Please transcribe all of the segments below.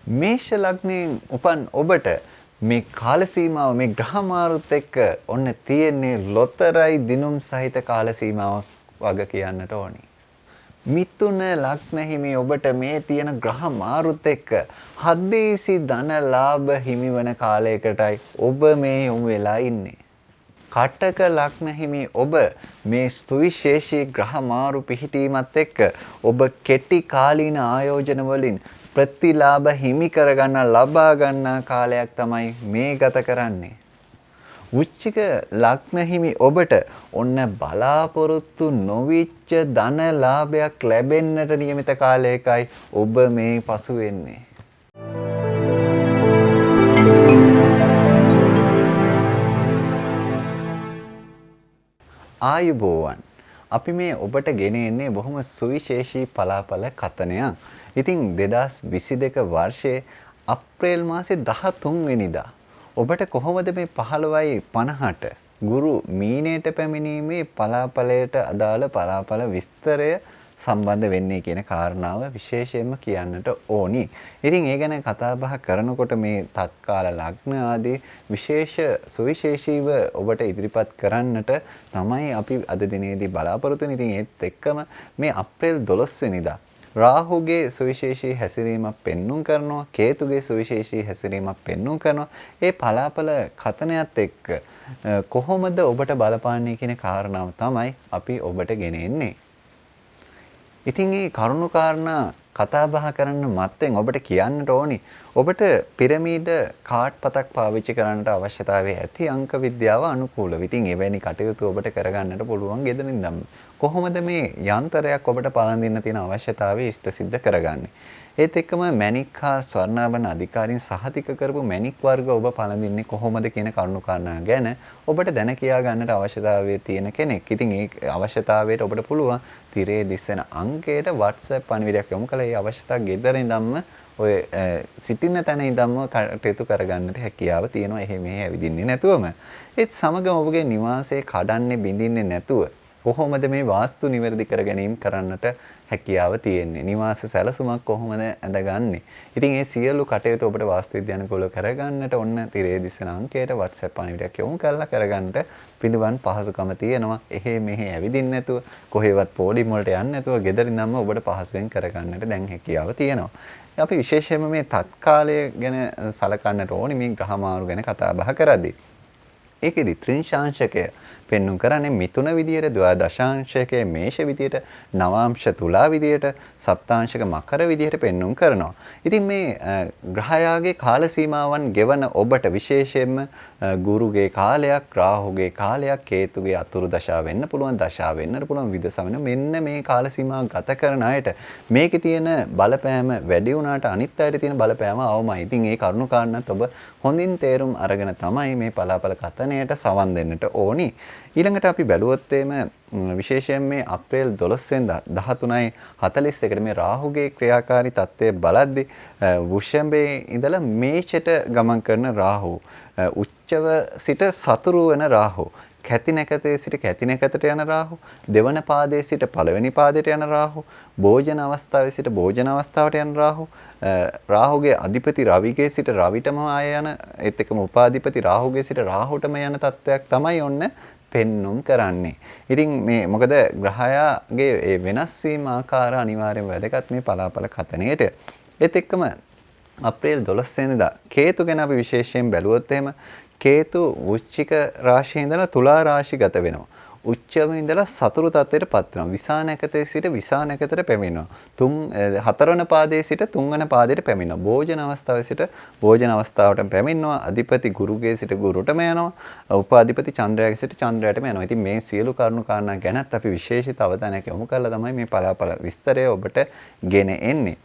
මේෂ ලග්නයෙන් උපන් ඔබට මේ කාල සීමාව මේ ග්‍රහ මාරුත් එක්ක ඔන්න තියෙන්නේ ලොතරයි දිනුම් සහිත කාල සීමාවක් වගේ කියන්නට ඕනි. මිථුන ලග්න හිමි ඔබට මේ තියෙන ග්‍රහ මාරුත් එක්ක හදිසි ධන ලාභ හිමිවන කාලයකටයි ඔබ මේ යොමු වෙලා ඉන්නේ. කටක ලග්න හිමි ඔබ මේ සුවිශේෂී ග්‍රහ මාරු පිහිටීමත් එක්ක ඔබ කෙටි කාලීන ආයෝජන වලින් ප්‍රතිලාභ හිමි කරගන්න ලබා ගන්නා කාලයක් තමයි මේ ගත කරන්නේ. වෘශ්චික ලග්න හිමි ඔබට ඔන්න බලාපොරොත්තු නොවිච්ච ධන ලාභයක් ලැබෙන්නට නියමිත කාලයකයි ඔබ මේ පසු වෙන්නේ. ආයුබෝවන්. අපි මේ ඔබට ගෙන එන්නේ බොහොම සුවිශේෂී පලාපල කතනයක්. ඉතින් 2022 වර්ෂයේ අප්‍රේල් මාසේ 13 වෙනිදා ඔබට කොහොමද මේ 15:50ට ගුරු මීනයට පැමිණීමේ පලාපලයට අදාළ පලාපල විස්තරය සම්බන්ධ වෙන්නේ කියන කාරණාව විශේෂයෙන්ම කියන්නට ඕනි. ඉතින් ඒ ගැන කතා බහ කරනකොට මේ තත්කාල ලග්න ආදී විශේෂ සුවිශේෂීව ඔබට ඉදිරිපත් කරන්නට තමයි අපි අද දිනේදී බලාපොරොත්තු වෙන්නේ. ඉතින් ඒත් එක්කම මේ අප්‍රේල් 12 වෙනිදා රාහුගේ සුවිශේෂී හැසිරීමක් පෙන්눔 කරනවා, කේතුගේ සුවිශේෂී හැසිරීමක් පෙන්눔 කරනවා. ඒ පලාපල කතනයත් එක්ක කොහොමද ඔබට බලපාන්නේ කියන කාරණාව තමයි අපි ඔබට ගෙන එන්නේ. ඉතින් මේ කරුණු කාරණා කතා බහ කරන්න මත්තෙන් ඔබට කියන්නට ඕනි ඔබට පිරමීඩ කාඩ් පතක් පාවිච්චි කරන්නට අවශ්‍යතාවය ඇති අංක විද්‍යාව අනුකූලව. ඉතින් එවැනි කටයුතු ඔබට කරගන්නට පුළුවන් ගෙදරින්දම. කොහොමද මේ යන්ත්‍රයක් ඔබට පලඳින්න තියෙන අවශ්‍යතාවය ඉෂ්ට සිද්ධ කරගන්නේ? ඒත් එක්කම මැණික් හා ස්වර්ණාභරණ අධිකාරීන් සහතික කරපු මැණික් වර්ග ඔබ පළඳින්නේ කොහොමද කියන කරුණු කාරණා ගැන ඔබට දැන කියා ගන්නට අවශ්‍යතාවය තියෙන කෙනෙක්. ඉතින් ඒ අවශ්‍යතාවයට ඔබට පුළුවන් තිරේ දිස්සන අංකයට WhatsApp පණිවිඩයක් යොමු කළා. ඒ අවශ්‍යතාව ගෙදරින්දම ඔය සිටින තැන ඉඳන්ම කටයුතු කරගන්නට හැකියාව තියෙනවා. එහෙ මෙහෙ ඇවිදින්නේ නැතුවම. ඒත් සමගම ඔබගේ නිවාසයේ කඩන්නේ බිඳින්නේ නැතුව කොහොමද මේ වාස්තු නිවැරදි කර ගැනීම කරන්නට හැකියාව තියෙන්නේ? නිවාස සැලසුමක් කොහොමද ඇඳගන්නේ? ඉතින් මේ සියලු කටයුතු ඔබට වාස්තු විද්‍යානුකූලව කරගන්නට ඔන්න තිරේ දිස්සන අංකයට WhatsApp පණිවිඩයක් යොමු කරලා කරගන්නට පිළිවන් පහසුකම තියෙනවා. එහෙ මෙහෙ ඇවිදින්න නැතුව කොහෙවත් පොඩිම් වලට යන්න නැතුව ගෙදරින්ම ඔබට පහසුවෙන් කරගන්නට දැන් හැකියාව තියෙනවා. අපි විශේෂයෙන්ම මේ තත්කාලය ගැන සලකන්නට ඕනේ මේ ග්‍රහ මාරු ගැන කතා බහ කරද්දී. ඒකෙදි ත්‍රිංශාංශකය පෙන්වුම් කරන්නේ මිථුන විදියට, ද්වාදශාංශකයේ මේෂ විදියට, නවාංශ තුලා විදියට, සප්තාංශක මකර විදියට පෙන්වුම් කරනවා. ඉතින් මේ ග්‍රහයාගේ කාල සීමාවන් ගෙවන ඔබට විශේෂයෙන්ම ගුරුගේ කාලයක්, රාහුගේ කාලයක්, කේතුගේ අතුරු දශා වෙන්න පුළුවන්, දශා වෙන්නට පුළුවන්, විදසා වෙන මෙන්න මේ කාල සීමාව ගත කරන අයට මේකේ තියෙන බලපෑම වැඩි වුණාට අනිත් අයට තියෙන බලපෑම අවමයි. ඉතින් ඒ කරුණු කාරණාත් ඔබ හොඳින් තේරුම් අරගෙන තමයි මේ පලාපල කතනයට සවන් දෙන්නට ඕනි. ඊළඟට අපි බැලුවොත් විශේෂයෙන් මේ අප්‍රේල් 12 වෙනිදා 13:41ට මේ රාහුගේ ක්‍රියාකාරී තත්ත්වය බලද්දී වෘෂභයේ ඉඳලා මේෂයට ගමන් කරන රාහු, උච්චව සිට සතුරු වෙන රාහු, කැති නැකතේ සිට කැති නැකතට යන රාහු, දෙවන පාදයේ සිට පළවෙනි පාදයට යන රාහු, භෝජන අවස්ථාවේ සිට භෝජන අවස්ථාවට යන රාහු, රාහුගේ අධිපති රවිගේ සිට රවිටම ආය යන, ඒත් එක්කම උපාධිපති රාහුගේ සිට රාහුටම යන තත්ත්වයක් තමයි ඔන්න පෙන්눔 කරන්නේ. ඉතින් මේ මොකද ග්‍රහයාගේ ඒ වෙනස් වීම ආකාර අනිවාර්යයෙන් වැදගත් මේ පලාපල කතනයේට. ඒත් එක්කම අප්‍රේල් 12 වෙනිදා කේතු ගැන අපි විශේෂයෙන් බැලුවොත් එහෙම කේතු වෘශ්චික රාශියේ ඉඳලා තුලා රාශිගත වෙනවා. උච්චව ඉඳලා සතුරු තත්ත්වයට පත් වෙනවා. විසා නැකතේ සිට විසා නැකතට පැමිණෙනවා. හතරවන පාදයේ සිට තුන්වන පාදයට පැමිණෙනවා. භෝජන අවස්ථාවේ සිට භෝජන අවස්ථාවට පැමිණෙනවා. අධිපති ගුරුගේ සිට ගුරුටම යනවා. උපාධිපති චන්ද්‍රයාගේ සිට චන්ද්‍රයාටම යනවා. ඉතින් මේ සියලු කරුණු කාරණා ගැනත් අපි විශේෂිත අවධානයක් යොමු කරලා තමයි මේ පලාපල විස්තරය ඔබට ගෙන එන්නේ.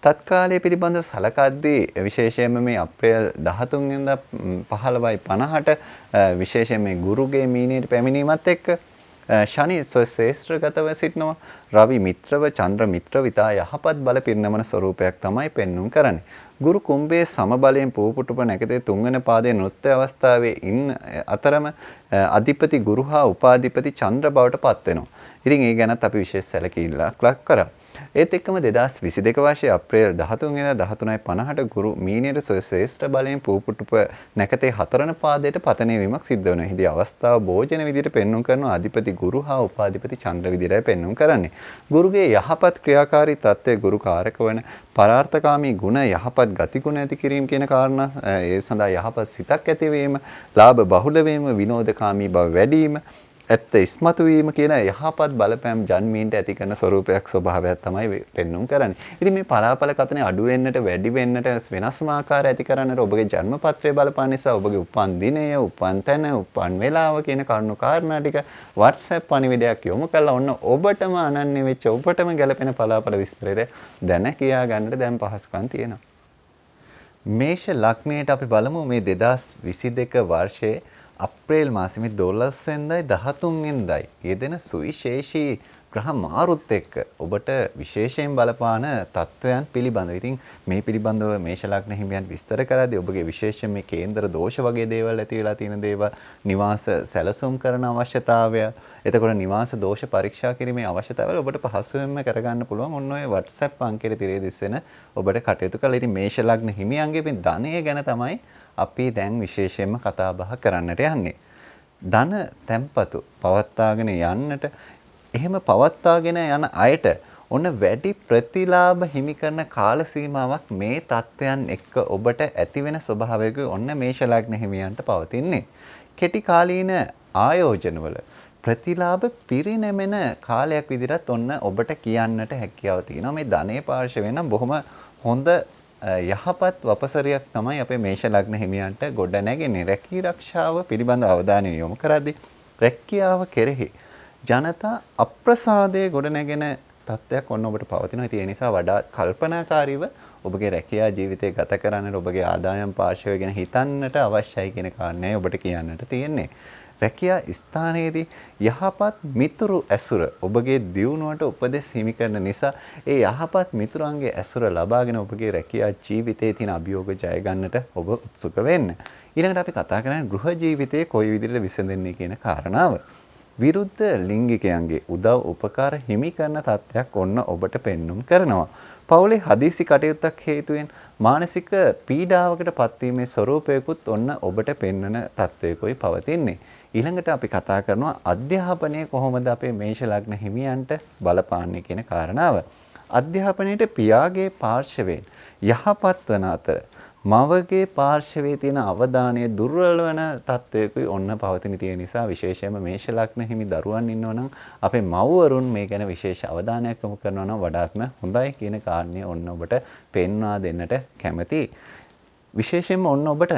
තත්කාලය පිළිබඳව සලකද්දී විශේෂයෙන්ම මේ අප්‍රේල් 13 වෙනිදා 15:50ට විශේෂයෙන් මේ ගුරුගේ මීනයට පැමිණීමත් එක්ක ශනි ශ්‍රේෂ්ඨගතව සිටිනවා. රවි මිත්‍රව, චන්ද්‍ර මිත්‍රව ඉතා යහපත් බල පිරිනමන ස්වරූපයක් තමයි පෙන්눔 කරන්නේ. ගුරු කුම්භයේ සමබලයෙන් පූපුටුප නැකතේ තුන්වන පාදයේ නෘත්‍ය අවස්ථාවේ ඉන්න අතරම අධිපති ගුරු හා උපාධිපති චන්ද්‍ර බවට පත් වෙනවා. ඉතින් ඒ ගැනත් අපි විශේෂ සැලකිල්ලක් ලක් කරා. ඒත් එක්කම 2022 වර්ෂයේ අප්‍රේල් 13 වෙනිදා 13:50ට ගුරු මීනියට ශ්‍රේෂ්ඨ බලයෙන් පූපුටුප නැකතේ 4 පාදයට පතනය වීමක් සිද්ධ වෙනවා. එහිදී අවස්ථාව භෝජන විදිහට පෙන්වුම් කරන අධිපති ගුරු හා උපාධිපති චන්ද්‍ර විදිහටයි පෙන්වුම් කරන්නේ. ගුරුගේ යහපත් ක්‍රියාකාරී තත්ත්වයේ ගුරු කාරක වන පරාර්ථකාමී ගුණ යහපත් ගති ගුණ ඇති කිරීම කියන කාරණා ඒ සඳහා යහපත් සිතක් ඇතිවීම, ලාභ බහුල වීම, විනෝදකාමී බව වැඩි වීම, ඇත්ත ඉස්මතු වීම කියන යහපත් බලපෑම් ජන්මීන්ට ඇති කරන ස්වરૂපයක් ස්වභාවයක් තමයි පෙන්වුම් කරන්නේ. ඉතින් මේ පලාපල කතනේ අඩු වෙන්නට වැඩි වෙන්නට වෙනස්ම ආකාරය ඇති කරන්නට ඔබගේ ජන්මපත්‍රය බලපාන නිසා ඔබගේ උපන් දිනය, උපන් තැන, උපන් වේලාව කියන කරුණු කාරණා ටික WhatsApp පණිවිඩයක් යොමු කළා ඔන්න ඔබටම අනන්‍ය වෙච්ච ඔබටම ගැලපෙන පලාපල විස්තරය දැන කියා ගන්නට දැන් පහසුකම් තියෙනවා. මේෂ ලග්නයට අපි බලමු මේ 2022 වර්ෂයේ අප්‍රේල් මාසෙ 12 වෙනිදායි 13 වෙනිදායි යෙදෙන සුවිශේෂී ග්‍රහ මාරුත් එක්ක ඔබට විශේෂයෙන් බලපාන තත්වයන් පිළිබඳව. ඉතින් මේ පිළිබඳව මේෂ ලග්න හිමියන් විස්තර කරද්දී ඔබගේ විශේෂයෙන් මේ කේන්දර දෝෂ වගේ දේවල් ඇති වෙලා තියෙන දේවල්, නිවාස සැලසුම් කරන අවශ්‍යතාවය, එතකොට නිවාස දෝෂ පරීක්ෂා කිරීමේ අවශ්‍යතාවය ඔබට පහසුවෙන්ම කරගන්න පුළුවන්. ඔන්න ඔය WhatsApp අංකයට තිරේ දිස් වෙන ඔබට කටයුතු කළා. ඉතින් මේෂ ලග්න හිමියන්ගේ මේ ධනය ගැන තමයි අපි දැන් විශේෂයෙන්ම කතා බහ කරන්නට යන්නේ. ධන තැම්පතු පවත්වාගෙන යන්නට එහෙම පවත්වාගෙන යන අයට ඔන්න වැඩි ප්‍රතිලාභ හිමි කරන කාල සීමාවක් මේ தත්ත්වයන් එක්ක ඔබට ඇති වෙන ස්වභාවයක ඔන්න මේෂ ලග්න හිමියන්ට පවතින්නේ. කෙටි කාලීන ආයෝජනවල ප්‍රතිලාභ පිරිනැමෙන කාලයක් විදිහට ඔන්න ඔබට කියන්නට හැකියාව තියෙනවා. මේ ධනේ පාර්ශවයෙන් නම් බොහොම හොඳ යහපත් වපසරියක් තමයි අපේ මේෂ ලග්න හිමියන්ට ගොඩ නැගෙන්නේ. රැකී ආරක්ෂාව පිළිබඳ අවධානය යොමු කරද්දී රැකියාව කෙරෙහි ජනතා අප්‍රසාදයේ ගොඩ නැගෙන තත්ත්වයක් ඔන්න ඔබට පවතිනවා. ඉතින් ඒ නිසා වඩා කල්පනාකාරීව ඔබගේ රැකියා ජීවිතය ගත කරන්නට ඔබගේ ආදායම් පාර්ශවය ගැන හිතන්නට අවශ්‍යයි කියන කාරණේ ඔබට කියන්නට තියෙන්නේ. රැකියා ස්ථානයේදී යහපත් මිතුරු ඇසුර ඔබගේ දියුණුවට උපදෙස් හිමි කරන නිසා ඒ යහපත් මිතුරන්ගේ ඇසුර ලබාගෙන ඔබගේ රැකියා ජීවිතයේ තියෙන අභියෝග ජය ගන්නට ඔබ උත්සුක වෙන්න. ඊළඟට අපි කතා කරන්නේ ගෘහ ජීවිතයේ කොයි විදිහට විසඳෙන්නේ කියන කාරණාව. විරුද්ධ ලිංගිකයන්ගේ උදව් උපකාර හිමි කරන තත්ත්වයක් ඔන්න ඔබට පෙන්눔 කරනවා. පවුලේ හදිසි කටයුත්තක් හේතුවෙන් මානසික පීඩාවකට පත්වීමේ ස්වરૂපයකුත් ඔන්න ඔබට පෙන්වන තත්ත්වයකයි පවතින්නේ. ඊළඟට අපි කතා කරනවා අධ්‍යාපනය කොහොමද අපේ මේෂ ලග්න හිමියන්ට බලපාන්නේ කියන කාරණාව. අධ්‍යාපනයේට පියාගේ පාර්ශවයෙන් යහපත් වන අතර මවගේ පාර්ශවයේ තියෙන අවධානය දුර්වල වන තත්ත්වයකයි ඔන්න පවතින තියෙන නිසා විශේෂයෙන්ම මේෂ ලග්න හිමි දරුවන් ඉන්නවා නම් අපේ මව්වරුන් මේ ගැන විශේෂ අවධානයක් යොමු කරනවා නම් වඩාත්ම හොඳයි කියන කාරණේ ඔන්න ඔබට පෙන්වා දෙන්නට කැමතියි. විශේෂයෙන්ම ඔන්න ඔබට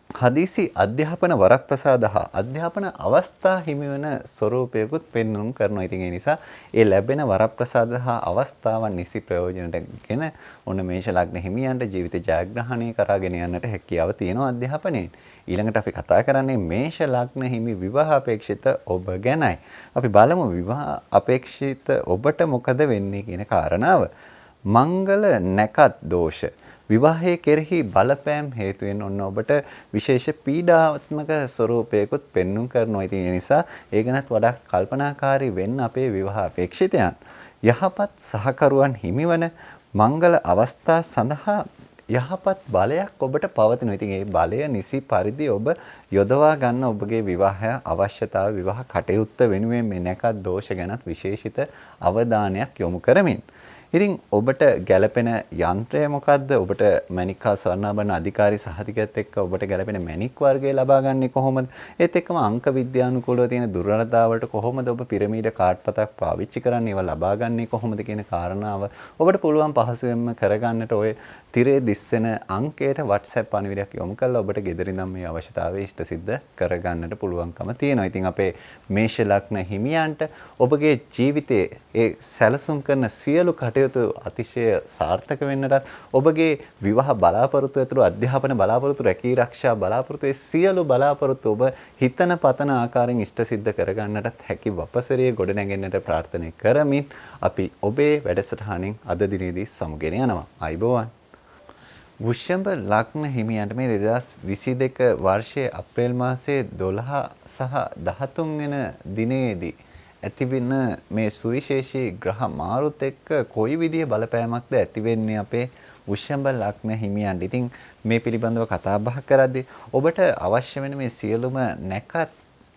හදිසි අධ්‍යාපන වරප්‍රසාද හා අධ්‍යාපන අවස්ථා හිමිවන ස්වરૂපයකුත් පෙන්වුම් කරනවා. ඉතින් ඒ නිසා ඒ ලැබෙන වරප්‍රසාද හා අවස්ථාවන් නිසි ප්‍රයෝජනටගෙන ඔන්න මේෂ ලග්න හිමියන්ට ජීවිත ජයග්‍රහණය කරගෙන යන්නට හැකියාව තියෙනවා අධ්‍යාපනයෙන්. ඊළඟට අපි කතා කරන්නේ මේෂ ලග්න හිමි විවාහ අපේක්ෂිත ඔබ ගැනයි. අපි බලමු විවාහ අපේක්ෂිත ඔබට මොකද වෙන්නේ කියන කාරණාව. මංගල නැකත් දෝෂ විවාහයේ කෙරෙහි බලපෑම් හේතුවෙන් ඔන්න ඔබට විශේෂ පීඩාත්මක ස්වરૂපයකුත් පෙන්눔 කරනවා. ඉතින් ඒ නිසා ඒ ගැනත් වඩා කල්පනාකාරී වෙන්න අපේ විවාහ අපේක්ෂිතයන්. යහපත් සහකරුවන් හිමිවන මංගල අවස්ථා සඳහා යහපත් බලයක් ඔබට පවතිනවා. ඉතින් ඒ බලය නිසි පරිදි ඔබ යොදවා ගන්න ඔබගේ විවාහය අවශ්‍යතාව විවාහ කටයුත්ත වෙනුවෙන් මේ නැකත් දෝෂ ගැනත් විශේෂිත අවධානයක් යොමු කරමින් ඉතින් ඔබට ගැළපෙන යන්ත්‍රය මොකද්ද? ඔබට මැණික් හා ස්වර්ණාභරණ අධිකාරී සහතිකයත් එක්ක ඔබට ගැළපෙන මැණික් වර්ගය ලබා ගන්නේ කොහොමද? ඒත් එක්කම අංක විද්‍යානුකූලව තියෙන දුර්වලතාවලට කොහොමද ඔබ පිරමීඩ කාඩ් පතක් පාවිච්චි කරන්නේ? ඒවා ලබා ගන්නේ කොහොමද කියන කාරණාව ඔබට පුළුවන් පහසුවෙන්ම කරගන්නට ඔය තිරේ දිස්සෙන අංකයට WhatsApp පණිවිඩයක් යොමු කරලා ඔබට ගෙදර ඉඳන් මේ අවශ්‍යතාවය ඉෂ්ට සිද්ධ කරගන්නට පුළුවන්කම තියෙනවා. ඉතින් අපේ මේෂ ලග්න හිමියන්ට ඔබගේ ජීවිතයේ ඒ සැලසුම් කරන සියලු කටයුතු අතිශය සාර්ථක වෙන්නටත් ඔබගේ විවාහ බලාපොරොත්තු ඇතුළු අධ්‍යාපන බලාපොරොත්තු රැකී ආරක්ෂා බලාපොරොත්තු සියලු බලාපොරොත්තු ඔබ හිතන පතන ආකාරයෙන් ඉෂ්ට සිද්ධ කරගන්නටත් හැකි වපසරිය ගොඩ නැගෙන්නට ප්‍රාර්ථනා කරමින් අපි ඔබේ වැඩසටහනින් අද දිනේදී සමුගෙන යනවා. අයබෝවන්. වෘෂභ ලග්න හිමියන්ට මේ 2022 වර්ෂයේ අප්‍රේල් මාසයේ 12 සහ 13 වෙන දිනේදී ඇතිවෙන මේ සුවිශේෂී ග්‍රහ මාරුත් එක්ක කොයි විදිහේ බලපෑමක්ද ඇති වෙන්නේ අපේ වෘෂභ ලග්න හිමියන්ට. ඉතින් මේ පිළිබඳව කතා බහ කරද්දී ඔබට අවශ්‍ය වෙන මේ සියලුම නැකත්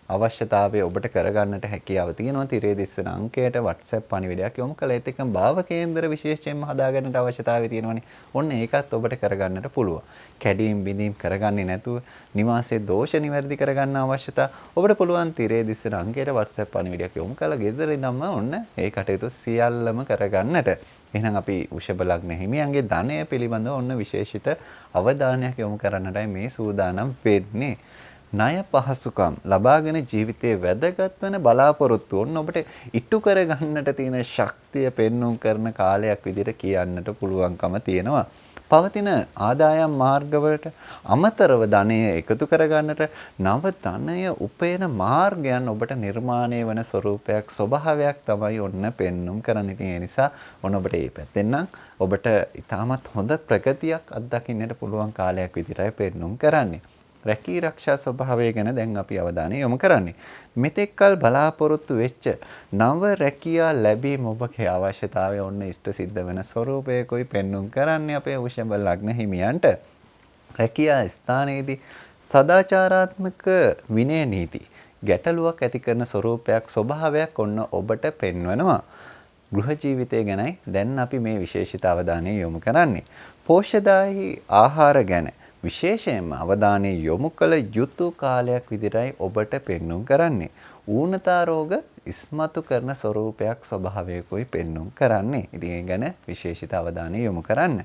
අවශ්‍යතාවය ඔබට කරගන්නට හැකියාව තියෙනවා. තිරේ දිස්වන අංකයට WhatsApp පණිවිඩයක් යොමු කළ ඒත් එක්කම භාව කේන්දර විශේෂයෙන්ම හදාගන්නට අවශ්‍යතාවය තියෙනවනේ. ඔන්න ඒකත් ඔබට කරගන්නට පුළුවන්. කැඩීම් බිඳීම් කරගන්නේ නැතුව නිවාසයේ දෝෂ නිවැරදි කරගන්න අවශ්‍යතාව ඔබට පුළුවන්. තිරේ දිස්වන අංකයට WhatsApp පණිවිඩයක් යොමු කළ ගෙදර ඉඳන්ම ඔන්න ඒ කටයුතු සියල්ලම කරගන්නට. එහෙනම් අපි වෘෂභ ලග්න හිමියන්ගේ ධනය පිළිබඳව ඔන්න විශේෂිත අවධානයක් යොමු කරන්නටයි මේ සූදානම් වෙන්නේ. ණය පහසුකම් ලබාගෙන ජීවිතයේ වැදගත් වෙන බලාපොරොත්තු ඔන්න ඔබට ඉටු කර ගන්නට තියෙන ශක්තිය පෙන්වුම් කරන කාලයක් විදිහට කියන්නට පුළුවන්කම තියෙනවා. පවතින ආදායම් මාර්ගවලට අමතරව ධනය එකතු කර ගන්නට නව ධනය උපයන මාර්ගයන් ඔබට නිර්මාණය වන ස්වરૂපයක් ස්වභාවයක් තමයි ඔන්න පෙන්වුම් කරන්නේ. ඉතින් ඒ නිසා ඔන්න ඔබට මේ පැත්තෙන් නම් ඔබට ඉතාමත් හොඳ ප්‍රගතියක් අත්දකින්නට පුළුවන් කාලයක් විදිහටයි පෙන්වුම් කරන්නේ. රැකී රක්ෂා ස්වභාවය ගැන දැන් අපි අවධානය යොමු කරන්නේ. මෙතෙක්කල් බලාපොරොත්තු වෙච්ච නව රැකියා ලැබීම ඔබගේ අවශ්‍යතාවය ඔන්න ඉෂ්ට සිද්ධ වෙන ස්වરૂපයකයි පෙන්වුම් කරන්නේ අපේ වෘෂභ ලග්න හිමියන්ට. රැකියා ස්ථානයේදී සදාචාරාත්මක විනය නීති ගැටලුවක් ඇති කරන ස්වરૂපයක් ස්වභාවයක් ඔන්න ඔබට පෙන්වනවා. ගෘහ ජීවිතය ගැනයි දැන් අපි මේ විශේෂිත අවධානය යොමු කරන්නේ. පෝෂ්‍යදායී ආහාර ගැන විශේෂයෙන්ම අවධානය යොමු කළ යුතු කාලයක් විදිහටයි ඔබට පෙන්වුම් කරන්නේ. ඌනතා රෝග ඉස්මතු කරන ස්වરૂපයක් ස්වභාවයකයි පෙන්වුම් කරන්නේ. ඉතින් ඒ ගැන විශේෂිත අවධානය යොමු කරන්න.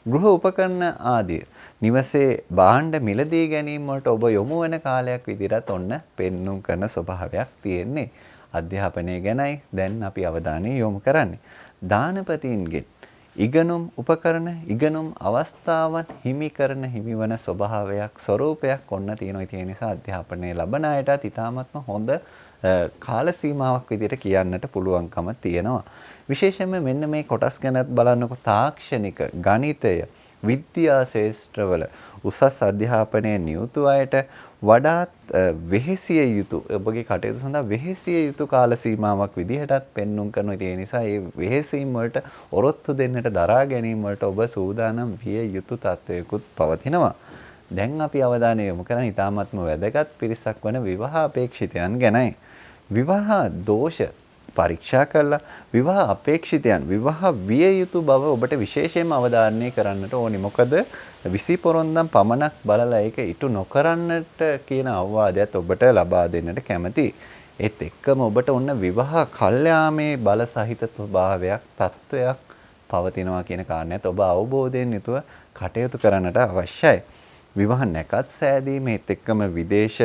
ගෘහ උපකරණ ආදී නිවසේ භාණ්ඩ මිලදී ගැනීම වලට ඔබ යොමු වෙන කාලයක් විදිහට ඔන්න පෙන්වුම් කරන ස්වභාවයක් තියෙන්නේ. අධ්‍යාපනය ගැනයි දැන් අපි අවධානය යොමු කරන්නේ. දානපතීන්ගෙන් ඉගෙනුම් උපකරණ ඉගෙනුම් අවස්ථාවන් හිමි කරන හිමිවන ස්වභාවයක් ස්වરૂපයක් ඔන්න තියෙනවා. ඒ නිසා අධ්‍යාපනයේ ලබන අයටත් ඉතාමත්ම හොඳ කාල සීමාවක් විදිහට කියන්නට පුළුවන්කම තියෙනවා. විශේෂයෙන්ම මෙන්න මේ කොටස් ගැනත් බලන්නකො තාක්ෂණික ගණිතය විද්‍යා ශාස්ත්‍රවල උසස් අධ්‍යාපනයේ නියුතු අයට වඩාත් වෙහෙසිය යුතු ඔබගේ කටයුතු සඳහා වෙහෙසිය යුතු කාල සීමාවක් විදිහටත් පෙන්වුම් කරනවා. ඒ නිසා මේ වෙහෙසීම් වලට ඔරොත්තු දෙන්නට දරා ගැනීම වලට ඔබ සූදානම් විය යුතු තත්වයකුත් පවතිනවා. දැන් අපි අවධානය යොමු කරන්නේ ඉතාමත්ම වැදගත් පිරිසක් වන විවාහ අපේක්ෂිතයන් ගැනයි. විවාහ දෝෂ පරීක්ෂා කළා විවාහ අපේක්ෂිතයන් විවාහ විය යුතු බව ඔබට විශේෂයෙන්ම අවධාරණය කරන්නට ඕනි. මොකද 20 පොරොන්දම් පමණක් බලලා ඒක ඉටු නොකරන්නට කියන අවවාදයත් ඔබට ලබා දෙන්නට කැමතියි. ඒත් එක්කම ඔබට ඔන්න විවාහ කල්යාමේ බල සහිත ස්වභාවයක් තත්වයක් පවතිනවා කියන කාරණයත් ඔබ අවබෝධයෙන් යුතුව කටයුතු කරන්නට අවශ්‍යයි. විවාහ නැකත් සෑදීමේත් එක්කම විදේශ